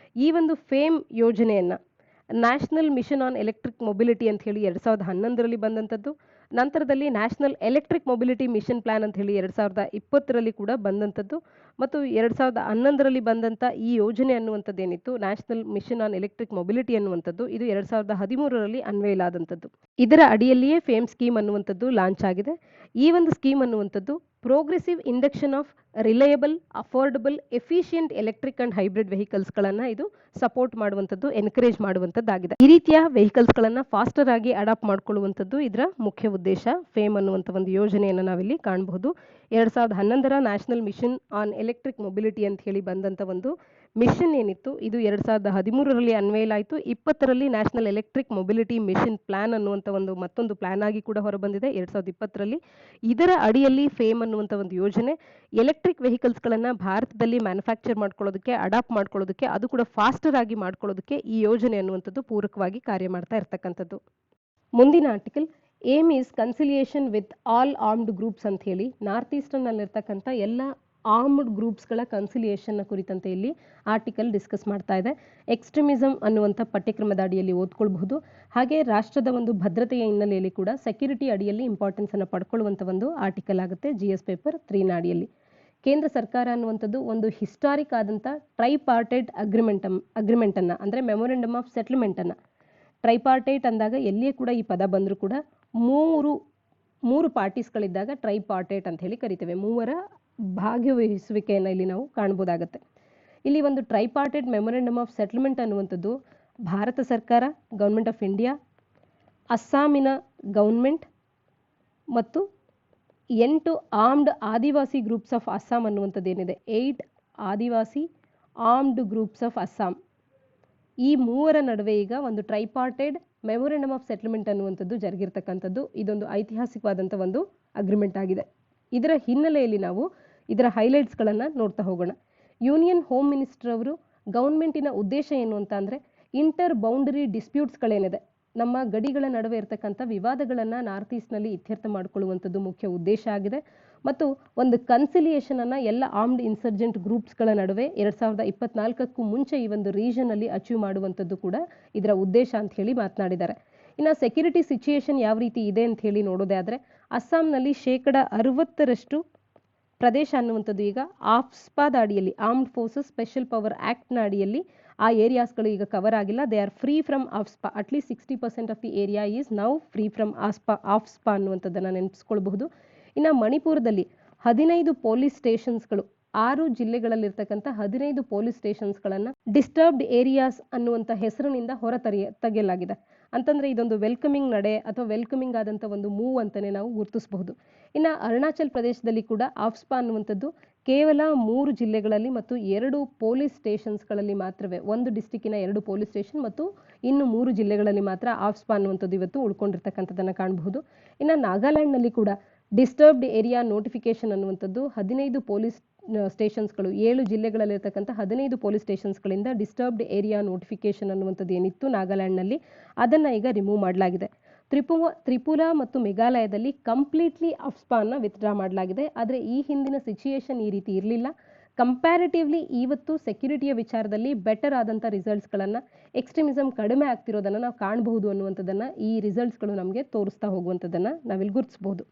[SPEAKER 1] ಈ ಒಂದು ಫೇಮ್ ಯೋಜನೆಯನ್ನ national mission on electric mobility ಅಂತ ಹೇಳಿ 2011ರಲ್ಲಿ ಬಂದಂಥದ್ದು. ನಂತರದಲ್ಲಿ national electric mobility mission plan ಅಂತ ಹೇಳಿ 2020ರಲ್ಲಿ ಕೂಡ ಬಂದಂಥದ್ದು. ಮತ್ತು 2011ರಲ್ಲಿ ಬಂದಂಥ ಈ ಯೋಜನೆ ಅನ್ನುವಂಥದ್ದೇನಿತ್ತು national mission on electric mobility ಅನ್ನುವಂಥದ್ದು, ಇದು 2013ರಲ್ಲಿ ಅನ್ವಯಲಾದಂಥದ್ದು. ಇದರ ಅಡಿಯಲ್ಲಿಯೇ ಫೇಮ್ ಸ್ಕೀಮ್ ಅನ್ನುವಂಥದ್ದು ಲಾಂಚ್ ಆಗಿದೆ. ಈ ಒಂದು ಸ್ಕೀಮ್ ಅನ್ನುವಂಥದ್ದು progressive induction of reliable, affordable, efficient electric and hybrid ವೆಹಿಕಲ್ಸ್ಗಳನ್ನು ಇದು ಸಪೋರ್ಟ್ ಮಾಡುವಂಥದ್ದು, ಎನ್ಕರೇಜ್ ಮಾಡುವಂಥದ್ದಾಗಿದೆ. ಈ ರೀತಿಯ ವೆಹಿಕಲ್ಸ್ಗಳನ್ನು ಫಾಸ್ಟರ್ ಆಗಿ ಅಡಾಪ್ಟ್ ಮಾಡ್ಕೊಳ್ಳುವಂಥದ್ದು ಇದರ ಮುಖ್ಯ ಉದ್ದೇಶ. ಫೇಮ್ ಅನ್ನುವಂಥ ಒಂದು ಯೋಜನೆಯನ್ನು ನಾವಿಲ್ಲಿ ಕಾಣಬಹುದು. 2011ರ national mission on electric mobility ಅಂತ ಹೇಳಿ ಬಂದಂಥ ಒಂದು ಮಿಷನ್ ಏನಿತ್ತು, ಇದು 2013ರಲ್ಲಿ ಅನ್ವಯಲ್ ಆಯಿತು. 20ರಲ್ಲಿ national electric mobility mission plan ಅನ್ನುವಂಥ ಒಂದು ಮತ್ತೊಂದು ಪ್ಲಾನ್ ಆಗಿ ಕೂಡ ಹೊರಬಂದಿದೆ 2020ರಲ್ಲಿ. ಇದರ ಅಡಿಯಲ್ಲಿ ಫೇಮ್ ಅನ್ನುವಂಥ ಒಂದು ಯೋಜನೆ ಎಲೆಕ್ಟ್ರಿಕ್ ವೆಹಿಕಲ್ಸ್ಗಳನ್ನು ಭಾರತದಲ್ಲಿ ಮ್ಯಾನುಫ್ಯಾಕ್ಚರ್ ಮಾಡ್ಕೊಳ್ಳೋದಕ್ಕೆ, ಅಡಾಪ್ಟ್ ಮಾಡ್ಕೊಳ್ಳೋದಕ್ಕೆ, ಅದು ಕೂಡ ಫಾಸ್ಟರ್ ಆಗಿ ಮಾಡ್ಕೊಳ್ಳೋದಕ್ಕೆ ಈ ಯೋಜನೆ ಅನ್ನುವಂಥದ್ದು ಪೂರಕವಾಗಿ ಕಾರ್ಯ ಮಾಡ್ತಾ ಇರ್ತಕ್ಕಂಥದ್ದು. ಮುಂದಿನ article aim is conciliation with all armed groups ಅಂತ ಹೇಳಿ ನಾರ್ತ್ ಈಸ್ಟರ್ನಲ್ಲಿರ್ತಕ್ಕಂಥ ಎಲ್ಲ ಆರ್ಮ್ಡ್ ಗ್ರೂಪ್ಸ್ಗಳ ಕನ್ಸಿಲಿಯೇಷನ್ನ ಕುರಿತಂತೆ ಇಲ್ಲಿ ಆರ್ಟಿಕಲ್ ಡಿಸ್ಕಸ್ ಮಾಡ್ತಾ ಇದೆ. ಎಕ್ಸ್ಟ್ರೀಮಿಸಮ್ ಅನ್ನುವಂಥ ಪಠ್ಯಕ್ರಮದ ಅಡಿಯಲ್ಲಿ ಓದ್ಕೊಳ್ಬಹುದು. ಹಾಗೆ ರಾಷ್ಟ್ರದ ಒಂದು ಭದ್ರತೆಯ ಹಿನ್ನೆಲೆಯಲ್ಲಿ ಕೂಡ ಸೆಕ್ಯೂರಿಟಿ ಅಡಿಯಲ್ಲಿ ಇಂಪಾರ್ಟೆನ್ಸ್ ಅನ್ನು ಪಡ್ಕೊಳ್ಳುವಂಥ ಒಂದು ಆರ್ಟಿಕಲ್ ಆಗುತ್ತೆ GS ಪೇಪರ್ 3ನ ಅಡಿಯಲ್ಲಿ. ಕೇಂದ್ರ ಸರ್ಕಾರ ಅನ್ನುವಂಥದ್ದು ಒಂದು ಹಿಸ್ಟಾರಿಕ್ ಆದಂಥ ಟ್ರೈಪಾರ್ಟೈಟ್ ಅಗ್ರಿಮೆಂಟನ್ನು ಅಂದರೆ ಮೆಮೊರೆಂಡಮ್ ಆಫ್ ಸೆಟ್ಲ್ಮೆಂಟನ್ನು, ಟ್ರೈಪಾರ್ಟೈಟ್ ಅಂದಾಗ ಎಲ್ಲಿಯೇ ಕೂಡ ಈ ಪದ ಬಂದರೂ ಕೂಡ ಮೂರು ಪಾರ್ಟೀಸ್ಗಳಿದ್ದಾಗ ಟ್ರೈಪಾರ್ಟೈಟ್ ಅಂತ ಹೇಳಿ ಕರಿತೇವೆ. ಮೂವರ ಭಾಗವಹಿಸುವಿಕೆಯನ್ನು ಇಲ್ಲಿ ನಾವು ಕಾಣ್ಬೋದಾಗತ್ತೆ. ಇಲ್ಲಿ ಒಂದು ಟ್ರೈಪಾರ್ಟೈಟ್ ಮೆಮೊರೆಂಡಮ್ ಆಫ್ ಸೆಟ್ಲ್ಮೆಂಟ್ ಅನ್ನುವಂಥದ್ದು ಭಾರತ ಸರ್ಕಾರ, ಗೌರ್ಮೆಂಟ್ ಆಫ್ ಇಂಡಿಯಾ, ಅಸ್ಸಾಮಿನ ಗೌರ್ಮೆಂಟ್ ಮತ್ತು 8 armed Adivasi groups of Assam ಅನ್ನುವಂಥದ್ದು ಏನಿದೆ, 8 ಆದಿವಾಸಿ ಆರ್ಮ್ಡ್ ಗ್ರೂಪ್ಸ್ ಆಫ್ ಅಸ್ಸಾಂ, ಈ ಮೂವರ ನಡುವೆ ಈಗ ಒಂದು ಟ್ರೈಪಾರ್ಟೈಡ್ ಮೆಮೊರೆಂಡಮ್ ಆಫ್ ಸೆಟ್ಲ್ಮೆಂಟ್ ಅನ್ನುವಂಥದ್ದು ಜರುಗಿರ್ತಕ್ಕಂಥದ್ದು. ಇದೊಂದು ಐತಿಹಾಸಿಕವಾದಂಥ ಒಂದು ಅಗ್ರಿಮೆಂಟ್ ಆಗಿದೆ. ಇದರ ಹಿನ್ನೆಲೆಯಲ್ಲಿ ನಾವು ಇದರ ಹೈಲೈಟ್ಸ್ಗಳನ್ನು ನೋಡ್ತಾ ಹೋಗೋಣ. ಯೂನಿಯನ್ ಹೋಮ್ ಮಿನಿಸ್ಟರ್ ಅವರು ಗೌರ್ಮೆಂಟಿನ ಉದ್ದೇಶ ಏನು ಅಂತ ಅಂದರೆ ಇಂಟರ್ ಬೌಂಡರಿ ಡಿಸ್ಪ್ಯೂಟ್ಸ್ಗಳೇನಿದೆ, ನಮ್ಮ ಗಡಿಗಳ ನಡುವೆ ಇರತಕ್ಕಂಥ ವಿವಾದಗಳನ್ನು ನಾರ್ತ್ ಈಸ್ಟ್ನಲ್ಲಿ ಇತ್ಯರ್ಥ ಮಾಡಿಕೊಳ್ಳುವಂಥದ್ದು ಮುಖ್ಯ ಉದ್ದೇಶ ಆಗಿದೆ. ಮತ್ತು ಒಂದು ಕನ್ಸಿಲಿಯೇಷನನ್ನು ಎಲ್ಲ ಆರ್ಮ್ಡ್ ಇನ್ಸರ್ಜೆಂಟ್ ಗ್ರೂಪ್ಸ್ಗಳ ನಡುವೆ 2024ಕ್ಕೂ ಮುಂಚೆ ಈ ಒಂದು ರೀಜನಲ್ಲಿ ಅಚೀವ್ ಮಾಡುವಂಥದ್ದು ಕೂಡ ಇದರ ಉದ್ದೇಶ ಅಂತ ಹೇಳಿ ಮಾತನಾಡಿದ್ದಾರೆ. ಇನ್ನು ಸೆಕ್ಯೂರಿಟಿ ಸಿಚುಯೇಷನ್ ಯಾವ ರೀತಿ ಇದೆ ಅಂತ ಹೇಳಿ ನೋಡೋದೇ ಆದರೆ ಅಸ್ಸಾಂನಲ್ಲಿ 60% ಪ್ರದೇಶ ಅನ್ನುವಂಥದ್ದು ಈಗ ಆಫ್ಸ್ಪಾದ ಅಡಿಯಲ್ಲಿ, ಆರ್ಮ್ಡ್ ಫೋರ್ಸಸ್ ಸ್ಪೆಷಲ್ ಪವರ್ ಆ್ಯಕ್ಟ್ನ ಅಡಿಯಲ್ಲಿ ಆ ಏರಿಯಾಸ್ಗಳು ಈಗ ಕವರ್ ಆಗಿಲ್ಲ. They are free from AFSPA. At least 60% of the area is now free from AFSPA ಅನ್ನುವಂಥದ್ದನ್ನು ನೆನಪಿಸ್ಕೊಳ್ಬಹುದು. ಇನ್ನು ಮಣಿಪುರದಲ್ಲಿ 15 ಪೊಲೀಸ್ ಸ್ಟೇಷನ್ಸ್ಗಳು, 6 ಜಿಲ್ಲೆಗಳಲ್ಲಿರ್ತಕ್ಕಂಥ 15 ಪೊಲೀಸ್ ಸ್ಟೇಷನ್ಸ್ಗಳನ್ನು ಡಿಸ್ಟರ್ಬ್ಡ್ ಏರಿಯಾಸ್ ಅನ್ನುವಂಥ ಹೆಸರಿನಿಂದ ತೆಗೆಯಲಾಗಿದೆ. ಅಂತಂದರೆ ಇದೊಂದು ವೆಲ್ಕಮಿಂಗ್ ನಡೆ ಅಥವಾ ವೆಲ್ಕಮಿಂಗ್ ಆದಂಥ ಒಂದು ಮೂವ್ ಅಂತಲೇ ನಾವು ಗುರುತಿಸಬಹುದು. ಇನ್ನು ಅರುಣಾಚಲ್ ಪ್ರದೇಶದಲ್ಲಿ ಕೂಡ ಆಫ್ಸ್ಪಾ ಅನ್ನುವಂಥದ್ದು ಕೇವಲ 3 ಜಿಲ್ಲೆಗಳಲ್ಲಿ ಮತ್ತು 2 ಪೊಲೀಸ್ ಸ್ಟೇಷನ್ಸ್ಗಳಲ್ಲಿ ಮಾತ್ರವೇ, ಒಂದು ಡಿಸ್ಟಿಕ್ಕಿನ 2 ಪೊಲೀಸ್ ಸ್ಟೇಷನ್ ಮತ್ತು ಇನ್ನು 3 ಜಿಲ್ಲೆಗಳಲ್ಲಿ ಮಾತ್ರ ಆಫ್ಸ್ಪಾ ಅನ್ನುವಂಥದ್ದು ಇವತ್ತು ಉಳ್ಕೊಂಡಿರ್ತಕ್ಕಂಥದ್ದನ್ನು ಕಾಣಬಹುದು. ಇನ್ನು ನಾಗಾಲ್ಯಾಂಡ್ನಲ್ಲಿ ಕೂಡ ಡಿಸ್ಟರ್ಬ್ಡ್ ಏರಿಯಾ ನೋಟಿಫಿಕೇಶನ್ ಅನ್ನುವಂಥದ್ದು 15 ಪೊಲೀಸ್ ಸ್ಟೇಷನ್ಸ್ಗಳು, 7 ಜಿಲ್ಲೆಗಳಲ್ಲಿರ್ತಕ್ಕಂಥ 15 ಪೊಲೀಸ್ ಸ್ಟೇಷನ್ಸ್ಗಳಿಂದ ಡಿಸ್ಟರ್ಬ್ಡ್ ಏರಿಯಾ ನೋಟಿಫಿಕೇಶನ್ ಅನ್ನುವಂಥದ್ದು ಏನಿತ್ತು ನಾಗಾಲ್ಯಾಂಡ್ನಲ್ಲಿ, ಅದನ್ನು ಈಗ ರಿಮೂವ್ ಮಾಡಲಾಗಿದೆ. ತ್ರಿಪುರಾ ಮತ್ತು ಮೇಘಾಲಯದಲ್ಲಿ ಕಂಪ್ಲೀಟ್ಲಿ ಆಫ್ಸ್ಪಾನ ವಿತ್ಡ್ರಾ ಮಾಡಲಾಗಿದೆ. ಆದರೆ ಈ ಹಿಂದಿನ ಸಿಚುಯೇಷನ್ ಈ ರೀತಿ ಇರಲಿಲ್ಲ. ಕಂಪ್ಯಾರಿಟಿವ್ಲಿ ಇವತ್ತು ಸೆಕ್ಯೂರಿಟಿಯ ವಿಚಾರದಲ್ಲಿ ಬೆಟರ್ ಆದಂಥ ರಿಸಲ್ಟ್ಸ್ಗಳನ್ನು, ಎಕ್ಸ್ಟ್ರೀಮಿಸಮ್ ಕಡಿಮೆ ಆಗ್ತಿರೋದನ್ನು ನಾವು ಕಾಣಬಹುದು ಅನ್ನುವಂಥದ್ದನ್ನು ಈ ರಿಸಲ್ಟ್ಸ್ಗಳು ನಮಗೆ ತೋರಿಸ್ತಾ ಹೋಗುವಂಥದ್ದನ್ನು ನಾವಿಲ್ಲಿ ಗುರುತಿಸ್ಬೋದು.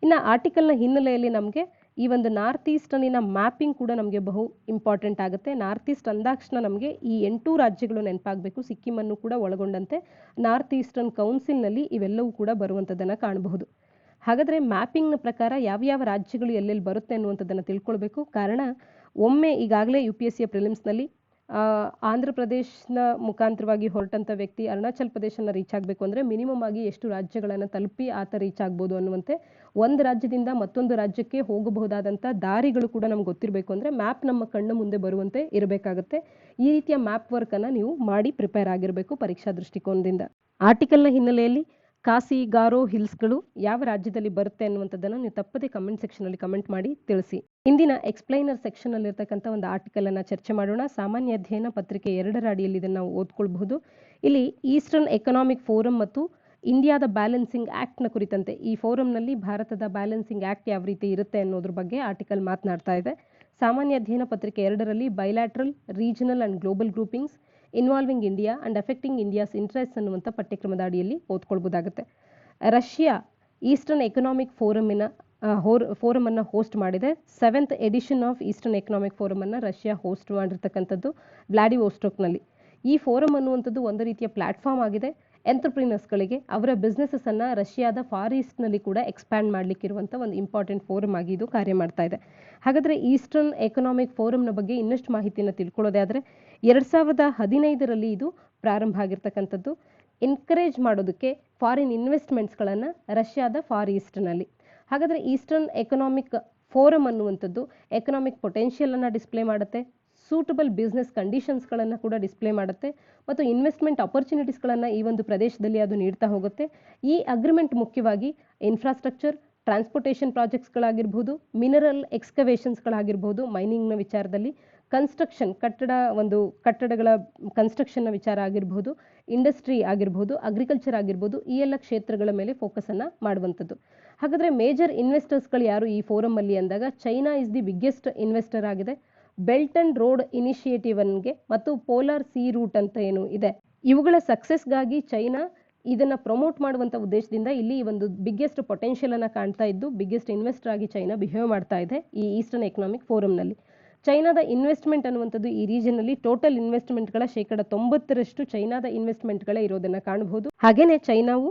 [SPEAKER 1] ಇನ್ನು ಆರ್ಟಿಕಲ್ನ ಹಿನ್ನೆಲೆಯಲ್ಲಿ ನಮಗೆ ಈ ಒಂದು ನಾರ್ತ್ ಈಸ್ಟರ್ನಿನ ಮ್ಯಾಪಿಂಗ್ ಕೂಡ ನಮಗೆ ಬಹು ಇಂಪಾರ್ಟೆಂಟ್ ಆಗುತ್ತೆ. ನಾರ್ತ್ ಈಸ್ಟ್ ಅಂದಾಕ್ಷಣ ನಮಗೆ ಈ 8 ರಾಜ್ಯಗಳು ನೆನಪಾಗಬೇಕು, ಸಿಕ್ಕಿಮನ್ನು ಕೂಡ ಒಳಗೊಂಡಂತೆ ನಾರ್ತ್ ಈಸ್ಟರ್ನ್ ಕೌನ್ಸಿಲ್ನಲ್ಲಿ ಇವೆಲ್ಲವೂ ಕೂಡ ಬರುವಂಥದ್ದನ್ನು ಕಾಣಬಹುದು. ಹಾಗಾದರೆ ಮ್ಯಾಪಿಂಗ್ನ ಪ್ರಕಾರ ಯಾವ್ಯಾವ ರಾಜ್ಯಗಳು ಎಲ್ಲೆಲ್ಲಿ ಬರುತ್ತೆ ಅನ್ನುವಂಥದ್ದನ್ನು ತಿಳ್ಕೊಳ್ಬೇಕು. ಕಾರಣ ಒಮ್ಮೆ ಈಗಾಗಲೇ UPSCಯ ಪ್ರಿಲಿಮ್ಸ್ನಲ್ಲಿ ಆಂಧ್ರ ಪ್ರದೇಶನ ಮುಖಾಂತರವಾಗಿ ಹೊರಟಂಥ ವ್ಯಕ್ತಿ ಅರುಣಾಚಲ್ ಪ್ರದೇಶನ ರೀಚ್ ಆಗಬೇಕು ಅಂದರೆ ಮಿನಿಮಮ್ ಆಗಿ ಎಷ್ಟು ರಾಜ್ಯಗಳನ್ನು ತಲುಪಿ ಆತ ರೀಚ್ ಆಗ್ಬೋದು ಅನ್ನುವಂತೆ ಒಂದು ರಾಜ್ಯದಿಂದ ಮತ್ತೊಂದು ರಾಜ್ಯಕ್ಕೆ ಹೋಗಬಹುದಾದಂಥ ದಾರಿಗಳು ಕೂಡ ನಮ್ಗೆ ಗೊತ್ತಿರಬೇಕು. ಅಂದರೆ ಮ್ಯಾಪ್ ನಮ್ಮ ಕಣ್ಣು ಮುಂದೆ ಬರುವಂತೆ ಇರಬೇಕಾಗುತ್ತೆ. ಈ ರೀತಿಯ ಮ್ಯಾಪ್ ವರ್ಕನ್ನು ನೀವು ಮಾಡಿ ಪ್ರಿಪೇರ್ ಆಗಿರಬೇಕು ಪರೀಕ್ಷಾ ದೃಷ್ಟಿಕೋನದಿಂದ. ಆರ್ಟಿಕಲ್ನ ಹಿನ್ನೆಲೆಯಲ್ಲಿ ಕಾಸಿ, ಗಾರೋ ಹಿಲ್ಸ್ಗಳು ಯಾವ ರಾಜ್ಯದಲ್ಲಿ ಬರುತ್ತೆ ಅನ್ನುವಂಥದ್ದನ್ನು ನೀವು ತಪ್ಪದೆ ಕಮೆಂಟ್ ಸೆಕ್ಷನಲ್ಲಿ ಕಮೆಂಟ್ ಮಾಡಿ ತಿಳಿಸಿ. ಇಂದಿನ ಎಕ್ಸ್ಪ್ಲೈನರ್ ಸೆಕ್ಷನಲ್ಲಿ ಇರ್ತಕ್ಕಂಥ ಒಂದು ಆರ್ಟಿಕಲನ್ನು ಚರ್ಚೆ ಮಾಡೋಣ. ಸಾಮಾನ್ಯ ಅಧ್ಯಯನ ಪತ್ರಿಕೆ 2ರ ಅಡಿಯಲ್ಲಿ ಇದನ್ನು ನಾವು ಓದ್ಕೊಳ್ಬಹುದು. ಇಲ್ಲಿ ಈಸ್ಟರ್ನ್ ಎಕನಾಮಿಕ್ ಫೋರಮ್ ಮತ್ತು ಇಂಡಿಯಾದ ಬ್ಯಾಲೆನ್ಸಿಂಗ್ ಆ್ಯಕ್ಟ್ನ ಕುರಿತಂತೆ, ಈ ಫೋರಮ್ನಲ್ಲಿ ಭಾರತದ ಬ್ಯಾಲೆನ್ಸಿಂಗ್ ಆ್ಯಕ್ಟ್ ಯಾವ ರೀತಿ ಇರುತ್ತೆ ಅನ್ನೋದ್ರ ಬಗ್ಗೆ ಆರ್ಟಿಕಲ್ ಮಾತನಾಡ್ತಾ ಇದೆ. ಸಾಮಾನ್ಯ ಅಧ್ಯಯನ ಪತ್ರಿಕೆ 2ರಲ್ಲಿ bilateral, regional and global groupings involving India and affecting India's interest ಅನ್ನುವಂಥ ಪಠ್ಯಕ್ರಮದ ಅಡಿಯಲ್ಲಿ ಓದ್ಕೊಳ್ಬೋದಾಗುತ್ತೆ. ರಷ್ಯಾ ಈಸ್ಟರ್ನ್ ಎಕನಾಮಿಕ್ ಫೋರಮನ್ನು ಹೋಸ್ಟ್ ಮಾಡಿದೆ. 7th edition of eastern economic ಫೋರಮನ್ನು ರಷ್ಯಾ ಹೋಸ್ಟ್ ಮಾಡಿರ್ತಕ್ಕಂಥದ್ದು ವ್ಲಾಡಿವೋಸ್ಟೋಕ್ನಲ್ಲಿ. ಈ ಫೋರಮ್ ಅನ್ನುವಂಥದ್ದು ಒಂದು ರೀತಿಯ ಪ್ಲಾಟ್ಫಾರ್ಮ್ ಆಗಿದೆ. ಎಂಟರ್ಪ್ರಿನರ್ಸ್ಗಳಿಗೆ ಅವರ ಬಿಸ್ನೆಸಸ್ ಅನ್ನ ರಷ್ಯಾದ ಫಾರ್ ಈಸ್ಟ್ನಲ್ಲಿ ಕೂಡ ಎಕ್ಸ್ಪ್ಯಾಂಡ್ ಮಾಡಲಿಕ್ಕಿರುವಂಥ ಒಂದು ಇಂಪಾರ್ಟೆಂಟ್ ಫೋರಮ್ ಆಗಿ ಇದು ಕಾರ್ಯ ಮಾಡ್ತಾ ಇದೆ. ಹಾಗಾದರೆ ಈಸ್ಟರ್ನ್ ಎಕನಾಮಿಕ್ ಫೋರಮ್ನ ಬಗ್ಗೆ ಇನ್ನಷ್ಟು ಮಾಹಿತಿಯನ್ನು ತಿಳ್ಕೊಳ್ಳೋದೇ ಆದರೆ 2015ರಲ್ಲಿ ಇದು ಪ್ರಾರಂಭ ಆಗಿರ್ತಕ್ಕಂಥದ್ದು. ಎನ್ಕರೇಜ್ ಮಾಡೋದಕ್ಕೆ ಫಾರಿನ್ ಇನ್ವೆಸ್ಟ್ಮೆಂಟ್ಸ್ಗಳನ್ನು ರಷ್ಯಾದ ಫಾರ್ ಈಸ್ಟ್ನಲ್ಲಿ. ಹಾಗಾದರೆ ಈಸ್ಟರ್ನ್ ಎಕನಾಮಿಕ್ ಫೋರಮ್ ಅನ್ನುವಂಥದ್ದು ಎಕನಾಮಿಕ್ ಪೊಟೆನ್ಷಿಯಲ್ ಅನ್ನು ಡಿಸ್ಪ್ಲೇ ಮಾಡುತ್ತೆ, ಸೂಟಬಲ್ ಬಿಸ್ನೆಸ್ ಕಂಡೀಷನ್ಸ್ಗಳನ್ನು ಕೂಡ ಡಿಸ್ಪ್ಲೇ ಮಾಡುತ್ತೆ ಮತ್ತು ಇನ್ವೆಸ್ಟ್ಮೆಂಟ್ ಆಪರ್ಚುನಿಟೀಸ್ಗಳನ್ನು ಈ ಒಂದು ಪ್ರದೇಶದಲ್ಲಿ ಅದು ನೀಡ್ತಾ ಹೋಗುತ್ತೆ. ಈ ಅಗ್ರಿಮೆಂಟ್ ಮುಖ್ಯವಾಗಿ ಇನ್ಫ್ರಾಸ್ಟ್ರಕ್ಚರ್, ಟ್ರಾನ್ಸ್ಪೋರ್ಟೇಷನ್ ಪ್ರಾಜೆಕ್ಟ್ಸ್ಗಳಾಗಿರ್ಬೋದು, ಮಿನರಲ್ ಎಕ್ಸ್ಕವೇಷನ್ಸ್ಗಳಾಗಿರ್ಬೋದು, ಮೈನಿಂಗ್ನ ವಿಚಾರದಲ್ಲಿ, ಕನ್ಸ್ಟ್ರಕ್ಷನ್ ಕಟ್ಟಡಗಳ ಕನ್ಸ್ಟ್ರಕ್ಷನ್ನ ವಿಚಾರ ಆಗಿರ್ಬೋದು, ಇಂಡಸ್ಟ್ರಿ ಆಗಿರ್ಬೋದು, ಅಗ್ರಿಕಲ್ಚರ್ ಆಗಿರ್ಬೋದು, ಈ ಎಲ್ಲ ಕ್ಷೇತ್ರಗಳ ಮೇಲೆ ಫೋಕಸ್ ಅನ್ನ ಮಾಡುವಂಥದ್ದು. ಹಾಗಾದ್ರೆ ಮೇಜರ್ ಇನ್ವೆಸ್ಟರ್ಸ್ಗಳು ಯಾರು ಈ ಫೋರಮ್ ಅಲ್ಲಿ ಅಂದಾಗ China is the biggest investor ಆಗಿದೆ. ಬೆಲ್ಟ್ ಅಂಡ್ ರೋಡ್ ಇನಿಷಿಯೇಟಿವ್ಗೆ ಮತ್ತು ಪೋಲಾರ್ ಸಿ ರೂಟ್ ಅಂತ ಏನು ಇದೆ, ಇವುಗಳ ಸಕ್ಸಸ್ಗಾಗಿ ಚೈನಾ ಇದನ್ನ ಪ್ರಮೋಟ್ ಮಾಡುವಂತ ಉದ್ದೇಶದಿಂದ ಇಲ್ಲಿ ಒಂದು ಬಿಗ್ಗೆಸ್ಟ್ ಪೊಟೆನ್ಷಿಯಲ್ ಅನ್ನ ಕಾಣ್ತಾ ಇದ್ದು ಬಿಗ್ಗೆಸ್ಟ್ ಇನ್ವೆಸ್ಟರ್ ಆಗಿ ಚೈನಾ ಬಿಹೇವ್ ಮಾಡ್ತಾ ಇದೆ ಈ ಈಸ್ಟರ್ನ್ ಎಕನಾಮಿಕ್ ಫೋರಮ್ನಲ್ಲಿ. ಚೈನಾದ ಇನ್ವೆಸ್ಟ್ಮೆಂಟ್ ಅನ್ನುವಂಥದ್ದು ಈ ರೀಜನ್ ಅಲ್ಲಿ ಟೋಟಲ್ ಇನ್ವೆಸ್ಟ್ಮೆಂಟ್ಗಳ 90% ಚೈನಾದ ಇನ್ವೆಸ್ಟ್ಮೆಂಟ್ಗಳೇ ಇರೋದನ್ನ ಕಾಣಬಹುದು. ಹಾಗೇನೆ ಚೈನಾವು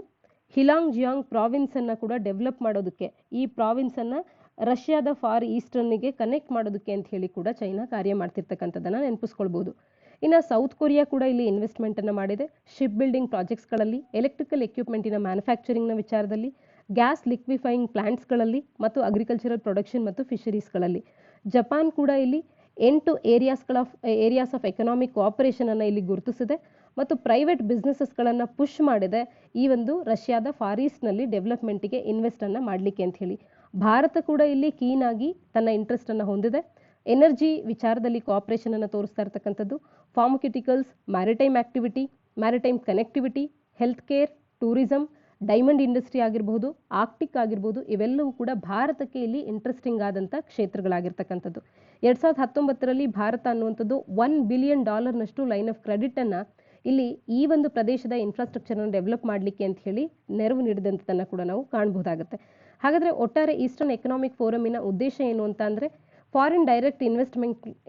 [SPEAKER 1] ಹಿಲಾಂಗ್ ಜಿಯಾಂಗ್ ಪ್ರಾವಿನ್ಸ್ ಅನ್ನ ಕೂಡ ಡೆವಲಪ್ ಮಾಡೋದಕ್ಕೆ, ಈ ಪ್ರಾವಿನ್ಸ್ ಅನ್ನ ರಷ್ಯಾದ ಫಾರ್ ಈಸ್ಟರ್ನ್ಗೆ ಕನೆಕ್ಟ್ ಮಾಡೋದಕ್ಕೆ ಅಂತ ಹೇಳಿ ಕೂಡ ಚೈನಾ ಕಾರ್ಯ ಮಾಡ್ತಿರ್ತಕ್ಕಂಥದ್ದನ್ನ ನೆನಪಿಸ್ಕೊಳ್ಬಹುದು. ಇನ್ನು ಸೌತ್ ಕೊರಿಯಾ ಕೂಡ ಇಲ್ಲಿ ಇನ್ವೆಸ್ಟ್ಮೆಂಟ್ ಅನ್ನ ಮಾಡಿದೆ. ಶಿಪ್ ಬಿಲ್ಡಿಂಗ್ ಪ್ರಾಜೆಕ್ಟ್ಸ್ಗಳಲ್ಲಿ, ಎಲೆಕ್ಟ್ರಿಕಲ್ ಎಕ್ವಿಪ್ಮೆಂಟಿನ ಮ್ಯಾನುಫ್ಯಾಕ್ಚರಿಂಗ್ನ ವಿಚಾರದಲ್ಲಿ, ಗ್ಯಾಸ್ ಲಿಕ್ವಿಫೈಯಿಂಗ್ ಪ್ಲಾಂಟ್ಸ್ಗಳಲ್ಲಿ ಮತ್ತು ಅಗ್ರಿಕಲ್ಚರಲ್ ಪ್ರೊಡಕ್ಷನ್ ಮತ್ತು ಫಿಶರೀಸ್ಗಳಲ್ಲಿ. ಜಪಾನ್ ಕೂಡ ಇಲ್ಲಿ 8 ಏರಿಯಾಸ್ ಆಫ್ ಎಕನಾಮಿಕ್ ಕೋಆಪರೇಷನ್ ಅನ್ನ ಇಲ್ಲಿ ಗುರುತಿಸಿದೆ ಮತ್ತು ಪ್ರೈವೇಟ್ ಬಿಸ್ನೆಸಸ್ಗಳನ್ನ ಪುಷ್ ಮಾಡಿದೆ ಈ ಒಂದು ರಷ್ಯಾದ ಫಾರ್ ಈಸ್ಟ್ನಲ್ಲಿ ಡೆವಲಪ್ಮೆಂಟ್ಗೆ ಇನ್ವೆಸ್ಟ್ ಅನ್ನ ಮಾಡಲಿಕ್ಕೆ ಅಂತ ಹೇಳಿ. ಭಾರತ ಕೂಡ ಇಲ್ಲಿ ಕೀನ್ ಆಗಿ ತನ್ನ ಇಂಟ್ರೆಸ್ಟ್ ಅನ್ನ ಹೊಂದಿದೆ. ಎನರ್ಜಿ ವಿಚಾರದಲ್ಲಿ ಕೋಆಪರೇಷನ್ ಅನ್ನು ತೋರಿಸ್ತಾ ಇರ್ತಕ್ಕಂಥದ್ದು, pharmaceuticals, maritime activity, maritime connectivity, health care, tourism, diamond industry ಆಗಿರ್ಬೋದು, ಆರ್ಕ್ಟಿಕ್ ಆಗಿರ್ಬೋದು, ಇವೆಲ್ಲವೂ ಕೂಡ ಭಾರತಕ್ಕೆ ಇಲ್ಲಿ ಇಂಟ್ರೆಸ್ಟಿಂಗ್ ಆದಂಥ ಕ್ಷೇತ್ರಗಳಾಗಿರ್ತಕ್ಕಂಥದ್ದು. 2019ರಲ್ಲಿ ಭಾರತ ಅನ್ನುವಂಥದ್ದು $1 ಬಿಲಿಯನ್ ಲೈನ್ ಆಫ್ ಕ್ರೆಡಿಟ್ ಅನ್ನ ಇಲ್ಲಿ ಈ ಒಂದು ಪ್ರದೇಶದ ಇನ್ಫ್ರಾಸ್ಟ್ರಕ್ಚರ್ ಅನ್ನು ಡೆವಲಪ್ ಮಾಡಲಿಕ್ಕೆ ಅಂತ ಹೇಳಿ ನೆರವು ನೀಡಿದಂಥದ್ದನ್ನ ಕೂಡ ನಾವು ಕಾಣಬಹುದಾಗುತ್ತೆ. ಹಾಗಾದ್ರೆ ಒಟ್ಟಾರೆ ಈಸ್ಟರ್ನ್ ಎಕನಾಮಿಕ್ ಫೋರಮಿನ ಉದ್ದೇಶ ಏನು ಅಂತ ಅಂದ್ರೆ ಫಾರಿನ್ ಡೈರೆಕ್ಟ್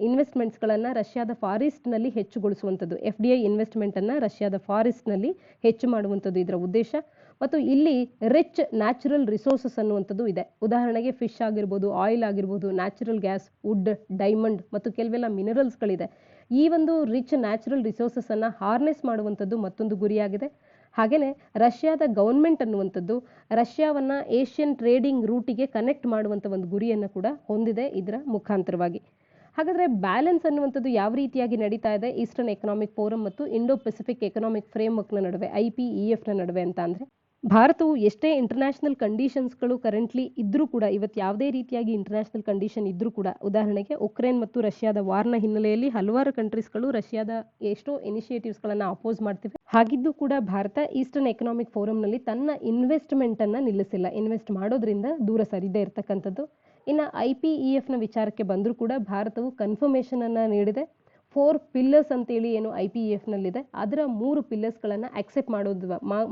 [SPEAKER 1] ಇನ್ವೆಸ್ಟ್ಮೆಂಟ್ಸ್ಗಳನ್ನು ರಷ್ಯಾದ ಫಾರ್ ಈಸ್ಟ್ನಲ್ಲಿ ಹೆಚ್ಚುಗೊಳಿಸುವಂಥದ್ದು, FDI ಇನ್ವೆಸ್ಟ್ಮೆಂಟ್ ಅನ್ನ ರಷ್ಯಾದ ಫಾರ್ ಈಸ್ಟ್ನಲ್ಲಿ ಹೆಚ್ಚು ಮಾಡುವಂಥದ್ದು ಇದರ ಉದ್ದೇಶ. ಮತ್ತು ಇಲ್ಲಿ ರಿಚ್ ನ್ಯಾಚುರಲ್ ರಿಸೋರ್ಸಸ್ ಅನ್ನುವಂಥದ್ದು ಇದೆ. ಉದಾಹರಣೆಗೆ ಫಿಶ್ ಆಗಿರ್ಬೋದು, ಆಯಿಲ್ ಆಗಿರ್ಬೋದು, ನ್ಯಾಚುರಲ್ ಗ್ಯಾಸ್, ವುಡ್, ಡೈಮಂಡ್ ಮತ್ತು ಕೆಲವೆಲ್ಲ ಮಿನರಲ್ಸ್ಗಳಿದೆ. ಈ ಒಂದು ರಿಚ್ ನ್ಯಾಚುರಲ್ ರಿಸೋರ್ಸಸ್ ಅನ್ನ ಹಾರ್ನೆಸ್ ಮಾಡುವಂಥದ್ದು ಮತ್ತೊಂದು ಗುರಿಯಾಗಿದೆ. ಹಾಗೇನೆ ರಷ್ಯಾದ ಗವರ್ಮೆಂಟ್ ಅನ್ನುವಂಥದ್ದು ರಷ್ಯಾವನ್ನ ಏಷ್ಯನ್ ಟ್ರೇಡಿಂಗ್ ರೂಟಿಗೆ ಕನೆಕ್ಟ್ ಮಾಡುವಂಥ ಒಂದು ಗುರಿಯನ್ನು ಕೂಡ ಹೊಂದಿದೆ ಇದರ ಮುಖಾಂತರವಾಗಿ. ಹಾಗಾದ್ರೆ ಬ್ಯಾಲೆನ್ಸ್ ಅನ್ನುವಂಥದ್ದು ಯಾವ ರೀತಿಯಾಗಿ ನಡೀತಾ ಇದೆ ಈಸ್ಟರ್ನ್ ಎಕನಾಮಿಕ್ ಫೋರಮ್ ಮತ್ತು ಇಂಡೋ ಪೆಸಿಫಿಕ್ ಎಕನಾಮಿಕ್ ಫ್ರೇಮ್ವರ್ಕ್ನ ನಡುವೆ, IPEFನ ನಡುವೆ ಅಂತ ಅಂದ್ರೆ, ಭಾರತವು ಎಷ್ಟೇ ಇಂಟರ್ನ್ಯಾಷನಲ್ ಕಂಡೀಷನ್ಸ್ಗಳು ಕರೆಂಟ್ಲಿ ಇದ್ರೂ ಕೂಡ, ಇವತ್ತು ಯಾವುದೇ ರೀತಿಯಾಗಿ ಇಂಟರ್ನ್ಯಾಷನಲ್ ಕಂಡೀಷನ್ ಇದ್ರೂ ಕೂಡ, ಉದಾಹರಣೆಗೆ ಉಕ್ರೇನ್ ಮತ್ತು ರಷ್ಯಾದ ವಾರ್ನ ಹಿನ್ನೆಲೆಯಲ್ಲಿ ಹಲವಾರು ಕಂಟ್ರೀಸ್ಗಳು ರಷ್ಯಾದ ಎಷ್ಟೋ ಇನಿಷಿಯೇಟಿವ್ಸ್ಗಳನ್ನು ಅಪೋಸ್ ಮಾಡ್ತಿವೆ. ಹಾಗಿದ್ದು ಕೂಡ ಭಾರತ ಈಸ್ಟರ್ನ್ ಎಕನಾಮಿಕ್ ಫೋರಮ್ನಲ್ಲಿ ತನ್ನ ಇನ್ವೆಸ್ಟ್ಮೆಂಟ್ ಅನ್ನ ನಿಲ್ಲಿಸಿಲ್ಲ, ಇನ್ವೆಸ್ಟ್ ಮಾಡೋದ್ರಿಂದ ದೂರ ಸರಿದೇ ಇರ್ತಕ್ಕಂಥದ್ದು. ಇನ್ನು IPEFನ ವಿಚಾರಕ್ಕೆ ಬಂದರೂ ಕೂಡ ಭಾರತವು ಕನ್ಫರ್ಮೇಷನ್ ಅನ್ನ ನೀಡಿದೆ. 4 ಪಿಲ್ಲರ್ಸ್ ಅಂತೇಳಿ ಏನು IPEFನಲ್ಲಿದೆ ಅದರ 3 ಪಿಲ್ಲರ್ಸ್ಗಳನ್ನು ಅಕ್ಸೆಪ್ಟ್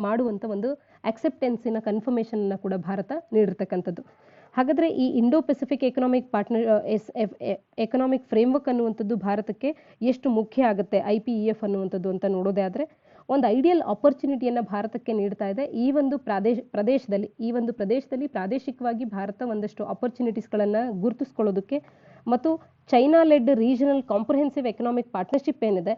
[SPEAKER 1] ಮಾಡುವಂಥ ಒಂದು ಅಕ್ಸೆಪ್ಟೆನ್ಸಿನ ಕನ್ಫರ್ಮೇಷನ್ ಅನ್ನ ಕೂಡ ಭಾರತ ನೀಡಿರ್ತಕ್ಕಂಥದ್ದು. ಹಾಗಾದ್ರೆ ಈ ಇಂಡೋ ಪೆಸಿಫಿಕ್ ಎಕನಾಮಿಕ್ ಫ್ರೇಮ್ವರ್ಕ್ ಅನ್ನುವಂಥದ್ದು ಭಾರತಕ್ಕೆ ಎಷ್ಟು ಮುಖ್ಯ ಆಗುತ್ತೆ IPEF ಅನ್ನುವಂಥದ್ದು ಅಂತ ನೋಡೋದೇ ಆದ್ರೆ, ಒಂದು ಐಡಿಯಲ್ ಆಪರ್ಚುನಿಟಿಯನ್ನು ಭಾರತಕ್ಕೆ ನೀಡ್ತಾ ಇದೆ. ಈ ಒಂದು ಪ್ರದೇಶದಲ್ಲಿ ಪ್ರಾದೇಶಿಕವಾಗಿ ಭಾರತ ಒಂದಷ್ಟು ಆಪರ್ಚುನಿಟೀಸ್ಗಳನ್ನು ಗುರುತಿಸ್ಕೊಳ್ಳೋದಕ್ಕೆ ಮತ್ತು China led regional comprehensive economic partnership ಏನಿದೆ,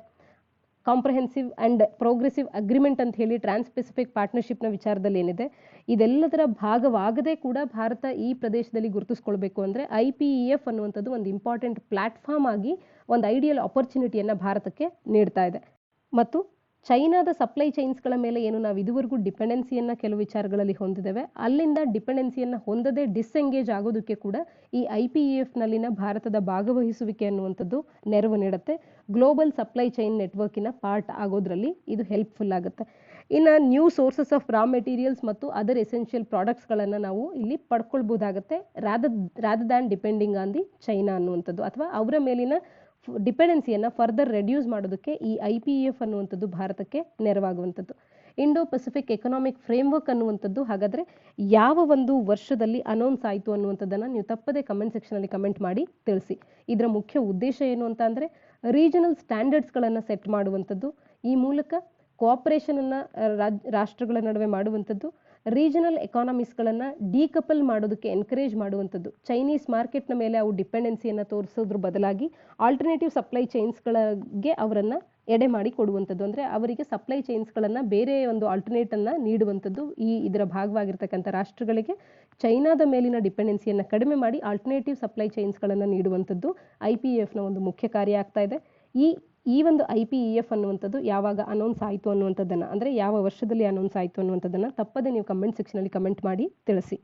[SPEAKER 1] ಕಾಂಪ್ರಹೆನ್ಸಿವ್ ಅಂಡ್ ಪ್ರೋಗ್ರೆಸಿವ್ ಅಗ್ರಿಮೆಂಟ್ ಅಂತ ಹೇಳಿ ಟ್ರಾನ್ಸ್ ಪೆಸಿಫಿಕ್ ಪಾರ್ಟ್ನರ್ಶಿಪ್ನ ವಿಚಾರದಲ್ಲಿ ಏನಿದೆ, ಇದೆಲ್ಲದರ ಭಾಗವಾಗದೆ ಕೂಡ ಭಾರತ ಈ ಪ್ರದೇಶದಲ್ಲಿ ಗುರುತಿಸ್ಕೊಳ್ಬೇಕು ಅಂದರೆ IPEF ಅನ್ನುವಂಥದ್ದು ಒಂದು ಇಂಪಾರ್ಟೆಂಟ್ ಪ್ಲಾಟ್ಫಾರ್ಮ್ ಆಗಿ ಒಂದು ಐಡಿಯಲ್ ಆಪರ್ಚುನಿಟಿಯನ್ನು ಭಾರತಕ್ಕೆ ನೀಡ್ತಾ ಇದೆ. ಮತ್ತು ಚೈನಾದ ಸಪ್ಲೈ ಚೈನ್ಸ್ಗಳ ಮೇಲೆ ಏನು ನಾವು ಇದುವರೆಗೂ ಡಿಪೆಂಡೆನ್ಸಿಯನ್ನು ಕೆಲವು ವಿಚಾರಗಳಲ್ಲಿ ಹೊಂದಿದ್ದೇವೆ, ಅಲ್ಲಿಂದ ಡಿಪೆಂಡೆನ್ಸಿಯನ್ನು ಹೊಂದದೆ ಡಿಸ್ಎಂಗೇಜ್ ಆಗೋದಕ್ಕೆ ಕೂಡ ಈ IPEFನಲ್ಲಿನ ಭಾರತದ ಭಾಗವಹಿಸುವಿಕೆ ಅನ್ನುವಂಥದ್ದು ನೆರವು ನೀಡುತ್ತೆ. ಗ್ಲೋಬಲ್ ಸಪ್ಲೈ ಚೈನ್ ನೆಟ್ವರ್ಕಿನ ಪಾರ್ಟ್ ಆಗೋದ್ರಲ್ಲಿ ಇದು ಹೆಲ್ಪ್ಫುಲ್ ಆಗುತ್ತೆ. ಇನ್ನು new sources of raw materials ಮತ್ತು ಅದರ್ ಎಸೆನ್ಷಿಯಲ್ ಪ್ರಾಡಕ್ಟ್ಸ್ಗಳನ್ನು ನಾವು ಇಲ್ಲಿ ಪಡ್ಕೊಳ್ಬೋದಾಗುತ್ತೆ, rather than depending on the China ಅನ್ನುವಂಥದ್ದು, ಅಥವಾ ಅವರ ಮೇಲಿನ ಡಿಪೆಂಡೆನ್ಸಿಯನ್ನು ಫರ್ದರ್ ರೆಡ್ಯೂಸ್ ಮಾಡೋದಕ್ಕೆ ಈ IPEF ಅನ್ನುವಂಥದ್ದು ಭಾರತಕ್ಕೆ ನೆರವಾಗುವಂಥದ್ದು. ಇಂಡೋ ಪೆಸಿಫಿಕ್ ಎಕನಾಮಿಕ್ ಫ್ರೇಮ್ವರ್ಕ್ ಅನ್ನುವಂಥದ್ದು ಹಾಗಾದ್ರೆ ಯಾವ ಒಂದು ವರ್ಷದಲ್ಲಿ ಅನೌನ್ಸ್ ಆಯಿತು ಅನ್ನುವಂಥದ್ದನ್ನು ನೀವು ತಪ್ಪದೇ ಕಮೆಂಟ್ ಸೆಕ್ಷನಲ್ಲಿ ಕಮೆಂಟ್ ಮಾಡಿ ತಿಳಿಸಿ. ಇದರ ಮುಖ್ಯ ಉದ್ದೇಶ ಏನು ಅಂತ ಅಂದರೆ ರೀಜನಲ್ ಸ್ಟ್ಯಾಂಡರ್ಡ್ಸ್ಗಳನ್ನು ಸೆಟ್ ಮಾಡುವಂಥದ್ದು, ಈ ಮೂಲಕ ಕೋಆಪರೇಷನನ್ನು ರಾಷ್ಟ್ರಗಳ ನಡುವೆ ಮಾಡುವಂಥದ್ದು, ರೀಜನಲ್ ಎಕಾನಮೀಸ್ಗಳನ್ನು ಡಿಕಪಲ್ ಮಾಡೋದಕ್ಕೆ ಎನ್ಕರೇಜ್ ಮಾಡುವಂಥದ್ದು, ಚೈನೀಸ್ ಮಾರ್ಕೆಟ್ನ ಮೇಲೆ ಅವು ಡಿಪೆಂಡೆನ್ಸಿಯನ್ನು ತೋರಿಸೋದ್ರ ಬದಲಾಗಿ ಆಲ್ಟರ್ನೇಟಿವ್ ಸಪ್ಲೈ ಚೈನ್ಸ್ಗಳಿಗೆ ಅವರನ್ನು ಎಡೆ ಮಾಡಿ ಕೊಡುವಂಥದ್ದು, ಅಂದರೆ ಅವರಿಗೆ ಸಪ್ಲೈ ಚೈನ್ಸ್ಗಳನ್ನು ಬೇರೆ ಒಂದು ಆಲ್ಟರ್ನೇಟನ್ನು ನೀಡುವಂಥದ್ದು. ಇದರ ಭಾಗವಾಗಿರ್ತಕ್ಕಂಥ ರಾಷ್ಟ್ರಗಳಿಗೆ ಚೈನಾದ ಮೇಲಿನ ಡಿಪೆಂಡೆನ್ಸಿಯನ್ನು ಕಡಿಮೆ ಮಾಡಿ ಆಲ್ಟರ್ನೇಟಿವ್ ಸಪ್ಲೈ ಚೈನ್ಸ್ಗಳನ್ನು ನೀಡುವಂಥದ್ದು IPEFನ ಒಂದು ಮುಖ್ಯ ಕಾರ್ಯ ಆಗ್ತಾ ಇದೆ. ಈ ಒಂದು IPEF ಅನ್ನುವಂಥದ್ದು ಯಾವಾಗ ಅನೌನ್ಸ್ ಆಯಿತು ಅನ್ನುವಂಥದ್ದನ್ನು, ಅಂದರೆ ಯಾವ ವರ್ಷದಲ್ಲಿ ಅನೌನ್ಸ್ ಆಯಿತು ಅನ್ನುವಂಥದ್ದನ್ನು ತಪ್ಪದೆ ನೀವು ಕಮೆಂಟ್ ಸೆಕ್ಷನಲ್ಲಿ ಕಮೆಂಟ್ ಮಾಡಿ ತಿಳಿಸಿ.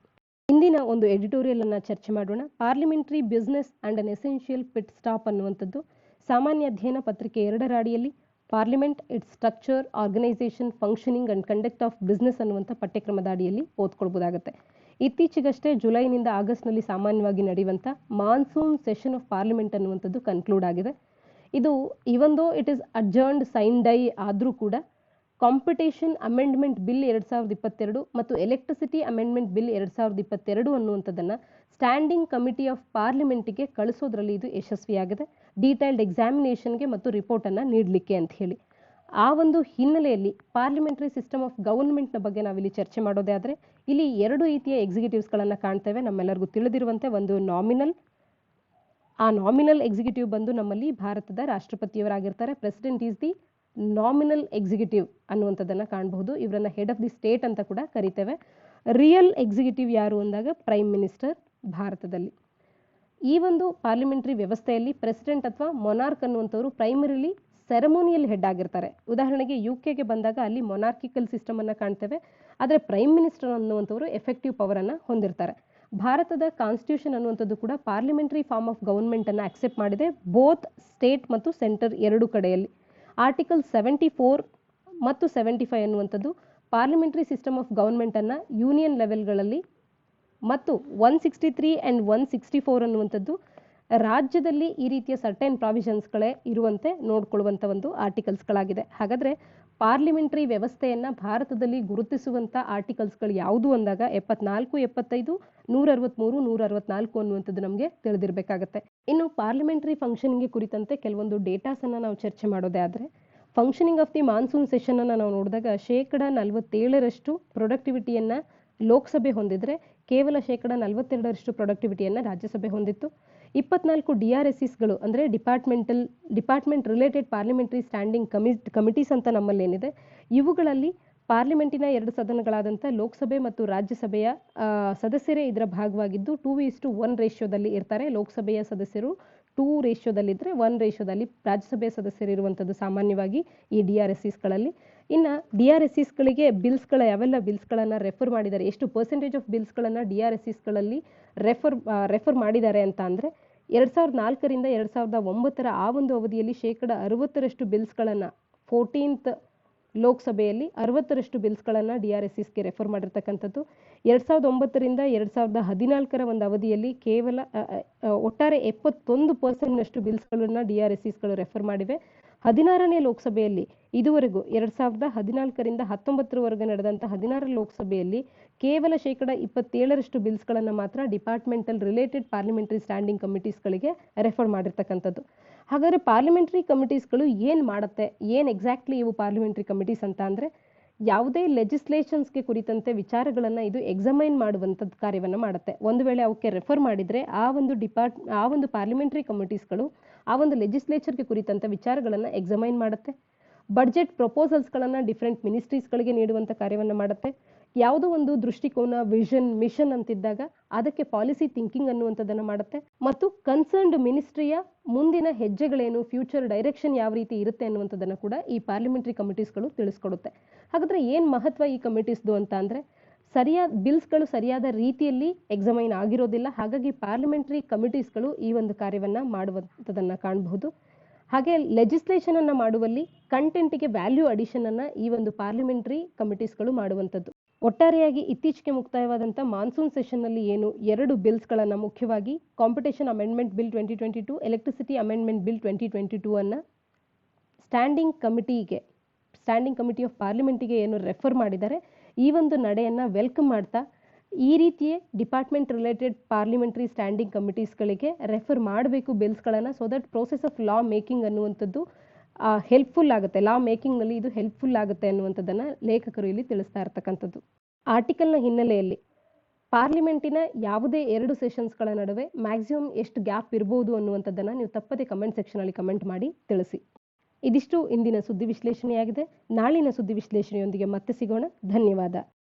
[SPEAKER 1] ಇಂದಿನ ಒಂದು ಎಡಿಟೋರಿಯಲ್ ಅನ್ನು ಚರ್ಚೆ ಮಾಡೋಣ. Parliamentary business and an essential pit stop ಅನ್ನುವಂಥದ್ದು ಸಾಮಾನ್ಯ ಅಧ್ಯಯನ ಪತ್ರಿಕೆ 2ರ ಅಡಿಯಲ್ಲಿ parliament, its structure, organisation, functioning and conduct of business ಅನ್ನುವಂಥ ಪಠ್ಯಕ್ರಮದ ಅಡಿಯಲ್ಲಿ ಓದ್ಕೊಳ್ಬೋದಾಗುತ್ತೆ. ಇತ್ತೀಚೆಗಷ್ಟೇ ಜುಲೈನಿಂದ ಆಗಸ್ಟ್ನಲ್ಲಿ ಸಾಮಾನ್ಯವಾಗಿ ನಡೆಯುವಂಥ ಮಾನ್ಸೂನ್ ಸೆಷನ್ ಆಫ್ ಪಾರ್ಲಿಮೆಂಟ್ ಅನ್ನುವಂಥದ್ದು ಕನ್ಕ್ಲೂಡ್ ಆಗಿದೆ. ಇದು even though it is adjourned sine die ಆದರೂ ಕೂಡ ಕಾಂಪಿಟೇಷನ್ ಅಮೆಂಡ್ಮೆಂಟ್ ಬಿಲ್ 2022 ಮತ್ತು ಎಲೆಕ್ಟ್ರಿಸಿಟಿ ಅಮೆಂಡ್ಮೆಂಟ್ ಬಿಲ್ 2022 ಅನ್ನುವಂಥದ್ದನ್ನು ಸ್ಟ್ಯಾಂಡಿಂಗ್ ಕಮಿಟಿ ಆಫ್ ಪಾರ್ಲಿಮೆಂಟಿಗೆ ಕಳಿಸೋದ್ರಲ್ಲಿ ಇದು ಯಶಸ್ವಿಯಾಗಿದೆ, ಡೀಟೈಲ್ಡ್ ಎಕ್ಸಾಮಿನೇಷನ್ಗೆ ಮತ್ತು ರಿಪೋರ್ಟನ್ನು ನೀಡಲಿಕ್ಕೆ ಅಂತ ಹೇಳಿ. ಆ ಒಂದು ಹಿನ್ನೆಲೆಯಲ್ಲಿ ಪಾರ್ಲಿಮೆಂಟರಿ ಸಿಸ್ಟಮ್ ಆಫ್ ಗವರ್ನ್ಮೆಂಟ್ನ ಬಗ್ಗೆ ನಾವಿಲ್ಲಿ ಚರ್ಚೆ ಮಾಡೋದೇ ಆದರೆ ಇಲ್ಲಿ 2 ರೀತಿಯ ಎಕ್ಸಿಕ್ಯೂಟಿವ್ಸ್ಗಳನ್ನು ಕಾಣ್ತೇವೆ. ನಮ್ಮೆಲ್ಲರಿಗೂ ತಿಳಿದಿರುವಂತೆ ಒಂದು ನಾಮಿನಲ್, ಆ ನಾಮಿನಲ್ ಎಕ್ಸಿಕ್ಯೂಟಿವ್ ಬಂದು ನಮ್ಮಲ್ಲಿ ಭಾರತದ ರಾಷ್ಟ್ರಪತಿಯವರಾಗಿರ್ತಾರೆ. President is the nominal executive ಅನ್ನುವಂಥದ್ದನ್ನು ಕಾಣಬಹುದು. ಇವರನ್ನ ಹೆಡ್ ಆಫ್ ದಿ ಸ್ಟೇಟ್ ಅಂತ ಕೂಡ ಕರಿತೇವೆ. ರಿಯಲ್ ಎಕ್ಸಿಕ್ಯೂಟಿವ್ ಯಾರು ಅಂದಾಗ ಪ್ರೈಮ್ ಮಿನಿಸ್ಟರ್ ಭಾರತದಲ್ಲಿ. ಈ ಒಂದು ಪಾರ್ಲಿಮೆಂಟರಿ ವ್ಯವಸ್ಥೆಯಲ್ಲಿ ಪ್ರೆಸಿಡೆಂಟ್ ಅಥವಾ ಮೊನಾರ್ಕ್ ಅನ್ನುವಂಥವ್ರು ಪ್ರೈಮರಿಲಿ ಸೆರೆಮೋನಿಯಲ್ ಹೆಡ್ ಆಗಿರ್ತಾರೆ. ಉದಾಹರಣೆಗೆ UK ಬಂದಾಗ ಅಲ್ಲಿ ಮೊನಾರ್ಕಿಕಲ್ ಸಿಸ್ಟಮ್ ಅನ್ನು ಕಾಣ್ತೇವೆ, ಆದರೆ ಪ್ರೈಮ್ ಮಿನಿಸ್ಟರ್ ಅನ್ನುವಂಥವ್ರು ಎಫೆಕ್ಟಿವ್ ಪವರನ್ನು ಹೊಂದಿರ್ತಾರೆ. ಭಾರತದ ಕಾನ್ಸ್ಟಿಟ್ಯೂಷನ್ ಅನ್ನುವಂಥದ್ದು ಕೂಡ ಪಾರ್ಲಿಮೆಂಟರಿ ಫಾರ್ಮ್ ಆಫ್ ಗವರ್ನ್ಮೆಂಟ್ ಅನ್ನು ಅಕ್ಸೆಪ್ಟ್ ಮಾಡಿದೆ, ಬೋತ್ ಸ್ಟೇಟ್ ಮತ್ತು ಸೆಂಟರ್ ಎರಡೂ ಕಡೆಯಲ್ಲಿ. ಆರ್ಟಿಕಲ್ 74 ಮತ್ತು 75 ಅನ್ನುವಂಥದ್ದು ಪಾರ್ಲಿಮೆಂಟರಿ ಸಿಸ್ಟಮ್ ಆಫ್ ಗವರ್ನ್ಮೆಂಟ್ ಅನ್ನು ಯೂನಿಯನ್ ಲೆವೆಲ್ಗಳಲ್ಲಿ ಮತ್ತು 163 ಆ್ಯಂಡ್ 164 ಅನ್ನುವಂಥದ್ದು ರಾಜ್ಯದಲ್ಲಿ ಈ ರೀತಿಯ ಸರ್ಟೈನ್ ಪ್ರಾವಿಷನ್ಸ್ಗಳೇ ಇರುವಂತೆ ನೋಡ್ಕೊಳ್ಳುವಂಥ ಒಂದು ಆರ್ಟಿಕಲ್ಸ್ಗಳಾಗಿದೆ. ಹಾಗಾದರೆ ಪಾರ್ಲಿಮೆಂಟರಿ ವ್ಯವಸ್ಥೆಯನ್ನು ಭಾರತದಲ್ಲಿ ಗುರುತಿಸುವಂಥ ಆರ್ಟಿಕಲ್ಸ್ಗಳು ಯಾವುದು ಅಂದಾಗ 74, 75, 163, 164 ಅನ್ನುವಂಥದ್ದು ನಮಗೆ ತಿಳಿದಿರಬೇಕಾಗತ್ತೆ. ಇನ್ನು ಪಾರ್ಲಿಮೆಂಟರಿ ಫಂಕ್ಷನಿಂಗ್ ಕುರಿತಂತೆ ಕೆಲವೊಂದು ಡೇಟಾಸನ್ನು ನಾವು ಚರ್ಚೆ ಮಾಡೋದೇ ಆದರೆ ಫಂಕ್ಷನಿಂಗ್ ಆಫ್ ದಿ ಮಾನ್ಸೂನ್ ಸೆಷನನ್ನು ನಾವು ನೋಡಿದಾಗ 47% ಪ್ರೊಡಕ್ಟಿವಿಟಿಯನ್ನು ಲೋಕಸಭೆ ಹೊಂದಿದ್ರೆ ಕೇವಲ 42% ಪ್ರೊಡಕ್ಟಿವಿಟಿಯನ್ನು ರಾಜ್ಯಸಭೆ ಹೊಂದಿತ್ತು. 24 DRSEsಗಳು ಅಂದರೆ department related parliamentary standing committees ಅಂತ ನಮ್ಮಲ್ಲಿ ಏನಿದೆ, ಇವುಗಳಲ್ಲಿ ಪಾರ್ಲಿಮೆಂಟಿನ 2 ಸದನಗಳಾದಂಥ ಲೋಕಸಭೆ ಮತ್ತು ರಾಜ್ಯಸಭೆಯ ಸದಸ್ಯರೇ ಇದರ ಭಾಗವಾಗಿದ್ದು 2:1 ರೇಷಿಯೋದಲ್ಲಿ ಇರ್ತಾರೆ. ಲೋಕಸಭೆಯ ಸದಸ್ಯರು 2 ರೇಷಿಯೋದಲ್ಲಿದ್ದರೆ 1 ರೇಷಿಯೋದಲ್ಲಿ ರಾಜ್ಯಸಭೆಯ ಸದಸ್ಯರು ಇರುವಂಥದ್ದು ಸಾಮಾನ್ಯವಾಗಿ ಈ DRSEsಗಳಲ್ಲಿ. ಇನ್ನು DRSEsಗಳಿಗೆ ಯಾವೆಲ್ಲ ಬಿಲ್ಸ್ಗಳನ್ನು ರೆಫರ್ ಮಾಡಿದ್ದಾರೆ, ಎಷ್ಟು ಪರ್ಸೆಂಟೇಜ್ ಆಫ್ ಬಿಲ್ಸ್ಗಳನ್ನು DRSEsಗಳಲ್ಲಿ ರೆಫರ್ ಮಾಡಿದ್ದಾರೆ ಅಂತ ಅಂದರೆ 2004ರಿಂದ 2009ರ ಆ ಒಂದು ಅವಧಿಯಲ್ಲಿ 60% ಬಿಲ್ಸ್ಗಳನ್ನು 14th ಲೋಕಸಭೆಯಲ್ಲಿ 60% ಬಿಲ್ಸ್ಗಳನ್ನು DRSEsಗೆ ರೆಫರ್ ಮಾಡಿರ್ತಕ್ಕಂಥದ್ದು. 2009ರಿಂದ 2014ರ ಒಂದು ಅವಧಿಯಲ್ಲಿ ಕೇವಲ ಒಟ್ಟಾರೆ 71% ಬಿಲ್ಸ್ಗಳನ್ನು DRSEsಗಳು ರೆಫರ್ ಮಾಡಿವೆ. 16ನೇ ಲೋಕಸಭೆಯಲ್ಲಿ ಇದುವರೆಗೂ 2014ರಿಂದ 19ರವರೆಗೆ ನಡೆದಂಥ 16ರ ಲೋಕಸಭೆಯಲ್ಲಿ ಕೇವಲ 27% ಬಿಲ್ಸ್ಗಳನ್ನು ಮಾತ್ರ ಡಿಪಾರ್ಟ್ಮೆಂಟಲ್ ರಿಲೇಟೆಡ್ ಪಾರ್ಲಿಮೆಂಟರಿ ಸ್ಟ್ಯಾಂಡಿಂಗ್ ಕಮಿಟೀಸ್ಗಳಿಗೆ ರೆಫರ್ ಮಾಡಿರ್ತಕ್ಕಂಥದ್ದು. ಹಾಗಾದರೆ ಪಾರ್ಲಿಮೆಂಟರಿ ಕಮಿಟೀಸ್ಗಳು ಏನು ಮಾಡುತ್ತೆ, ಏನು ಎಕ್ಸಾಕ್ಟ್ಲಿ ಇವು ಪಾರ್ಲಿಮೆಂಟರಿ ಕಮಿಟೀಸ್ ಅಂತ ಅಂದರೆ ಯಾವುದೇ ಲೆಜಿಸ್ಲೇಷನ್ಸ್ಗೆ ಕುರಿತಂತೆ ವಿಚಾರಗಳನ್ನು ಇದು ಎಕ್ಸಾಮೈನ್ ಮಾಡುವಂಥದ್ದು ಕಾರ್ಯವನ್ನು ಮಾಡುತ್ತೆ. ಒಂದು ವೇಳೆ ಅವಕ್ಕೆ ರೆಫರ್ ಮಾಡಿದರೆ ಆ ಒಂದು ಪಾರ್ಲಿಮೆಂಟರಿ ಕಮಿಟೀಸ್ಗಳು ಆ ಒಂದು ಲೆಜಿಸ್ಲೇಚರ್ಗೆ ಕುರಿತಂಥ ವಿಚಾರಗಳನ್ನು ಎಕ್ಸಾಮೈನ್ ಮಾಡುತ್ತೆ. ಬಡ್ಜೆಟ್ ಪ್ರಪೋಸಲ್ಸ್ಗಳನ್ನು ಡಿಫ್ರೆಂಟ್ ಮಿನಿಸ್ಟ್ರೀಸ್ಗಳಿಗೆ ನೀಡುವಂಥ ಕಾರ್ಯವನ್ನು ಮಾಡುತ್ತೆ. ಯಾವುದೋ ಒಂದು ದೃಷ್ಟಿಕೋನ, ವಿಷನ್, ಮಿಷನ್ ಅಂತಿದ್ದಾಗ ಅದಕ್ಕೆ ಪಾಲಿಸಿ ಥಿಂಕಿಂಗ್ ಅನ್ನುವಂಥದ್ದನ್ನು ಮಾಡುತ್ತೆ ಮತ್ತು ಕನ್ಸರ್ನ್ಡ್ ಮಿನಿಸ್ಟ್ರಿಯ ಮುಂದಿನ ಹೆಜ್ಜೆಗಳೇನು, ಫ್ಯೂಚರ್ ಡೈರೆಕ್ಷನ್ ಯಾವ ರೀತಿ ಇರುತ್ತೆ ಅನ್ನುವಂಥದ್ದನ್ನು ಕೂಡ ಈ ಪಾರ್ಲಿಮೆಂಟರಿ ಕಮಿಟೀಸ್ಗಳು ತಿಳಿಸ್ಕೊಡುತ್ತೆ. ಹಾಗಾದರೆ ಏನು ಮಹತ್ವ ಈ ಕಮಿಟೀಸ್ದು ಅಂತ ಅಂದರೆ ಬಿಲ್ಸ್ಗಳು ಸರಿಯಾದ ರೀತಿಯಲ್ಲಿ ಎಕ್ಸಾಮೈನ್ ಆಗಿರೋದಿಲ್ಲ. ಹಾಗಾಗಿ ಪಾರ್ಲಿಮೆಂಟರಿ ಕಮಿಟೀಸ್ಗಳು ಈ ಒಂದು ಕಾರ್ಯವನ್ನು ಮಾಡುವಂಥದ್ದನ್ನು ಕಾಣಬಹುದು. ಹಾಗೆ ಲೆಜಿಸ್ಲೇಷನ್ ಅನ್ನು ಮಾಡುವಲ್ಲಿ ಕಂಟೆಂಟಿಗೆ ವ್ಯಾಲ್ಯೂ ಅಡಿಷನ್ ಅನ್ನು ಈ ಒಂದು ಪಾರ್ಲಿಮೆಂಟರಿ ಕಮಿಟೀಸ್ಗಳು ಮಾಡುವಂಥದ್ದು. ಒಟ್ಟಾರೆಯಾಗಿ ಇತ್ತೀಚೆಗೆ ಮುಕ್ತಾಯವಾದಂಥ ಮಾನ್ಸೂನ್ ಸೆಷನ್ನಲ್ಲಿ ಏನು 2 ಬಿಲ್ಸ್ಗಳನ್ನು, ಮುಖ್ಯವಾಗಿ competition amendment bill 2022, electricity amendment bill 2022 ಅನ್ನು ಸ್ಟ್ಯಾಂಡಿಂಗ್ ಕಮಿಟಿ ಆಫ್ ಪಾರ್ಲಿಮೆಂಟಿಗೆ ಏನು ರೆಫರ್ ಮಾಡಿದ್ದಾರೆ, ಈ ಒಂದು ನಡೆಯನ್ನು ವೆಲ್ಕಮ್ ಮಾಡ್ತಾ ಈ ರೀತಿಯೇ ಡಿಪಾರ್ಟ್ಮೆಂಟ್ ರಿಲೇಟೆಡ್ ಪಾರ್ಲಿಮೆಂಟರಿ ಸ್ಟ್ಯಾಂಡಿಂಗ್ ಕಮಿಟೀಸ್ಗಳಿಗೆ ರೆಫರ್ ಮಾಡಬೇಕು ಬಿಲ್ಸ್ಗಳನ್ನು, so that process of law making ಅನ್ನುವಂಥದ್ದು ಹೆಲ್ಪ್ಫುಲ್ ಆಗುತ್ತೆ, ಲಾ ಮೇಕಿಂಗ್ನಲ್ಲಿ ಇದು ಹೆಲ್ಪ್ಫುಲ್ ಆಗುತ್ತೆ ಅನ್ನುವಂಥದ್ದನ್ನು ಲೇಖಕರು ಇಲ್ಲಿ ತಿಳಿಸ್ತಾ ಇರ್ತಕ್ಕಂಥದ್ದು. ಆರ್ಟಿಕಲ್ನ ಹಿನ್ನೆಲೆಯಲ್ಲಿ ಪಾರ್ಲಿಮೆಂಟಿನ ಯಾವುದೇ 2 ಸೆಷನ್ಸ್ಗಳ ನಡುವೆ ಮ್ಯಾಕ್ಸಿಮಮ್ ಎಷ್ಟು ಗ್ಯಾಪ್ ಇರ್ಬೋದು ಅನ್ನುವಂಥದ್ದನ್ನು ನೀವು ತಪ್ಪದೆ ಕಮೆಂಟ್ ಸೆಕ್ಷನಲ್ಲಿ ಕಮೆಂಟ್ ಮಾಡಿ ತಿಳಿಸಿ. ಇದಿಷ್ಟು ಇಂದಿನ ಸುದ್ದಿ ವಿಶ್ಲೇಷಣೆಯಾಗಿದೆ. ನಾಳಿನ ಸುದ್ದಿ ವಿಶ್ಲೇಷಣೆಯೊಂದಿಗೆ ಮತ್ತೆ ಸಿಗೋಣ. ಧನ್ಯವಾದ.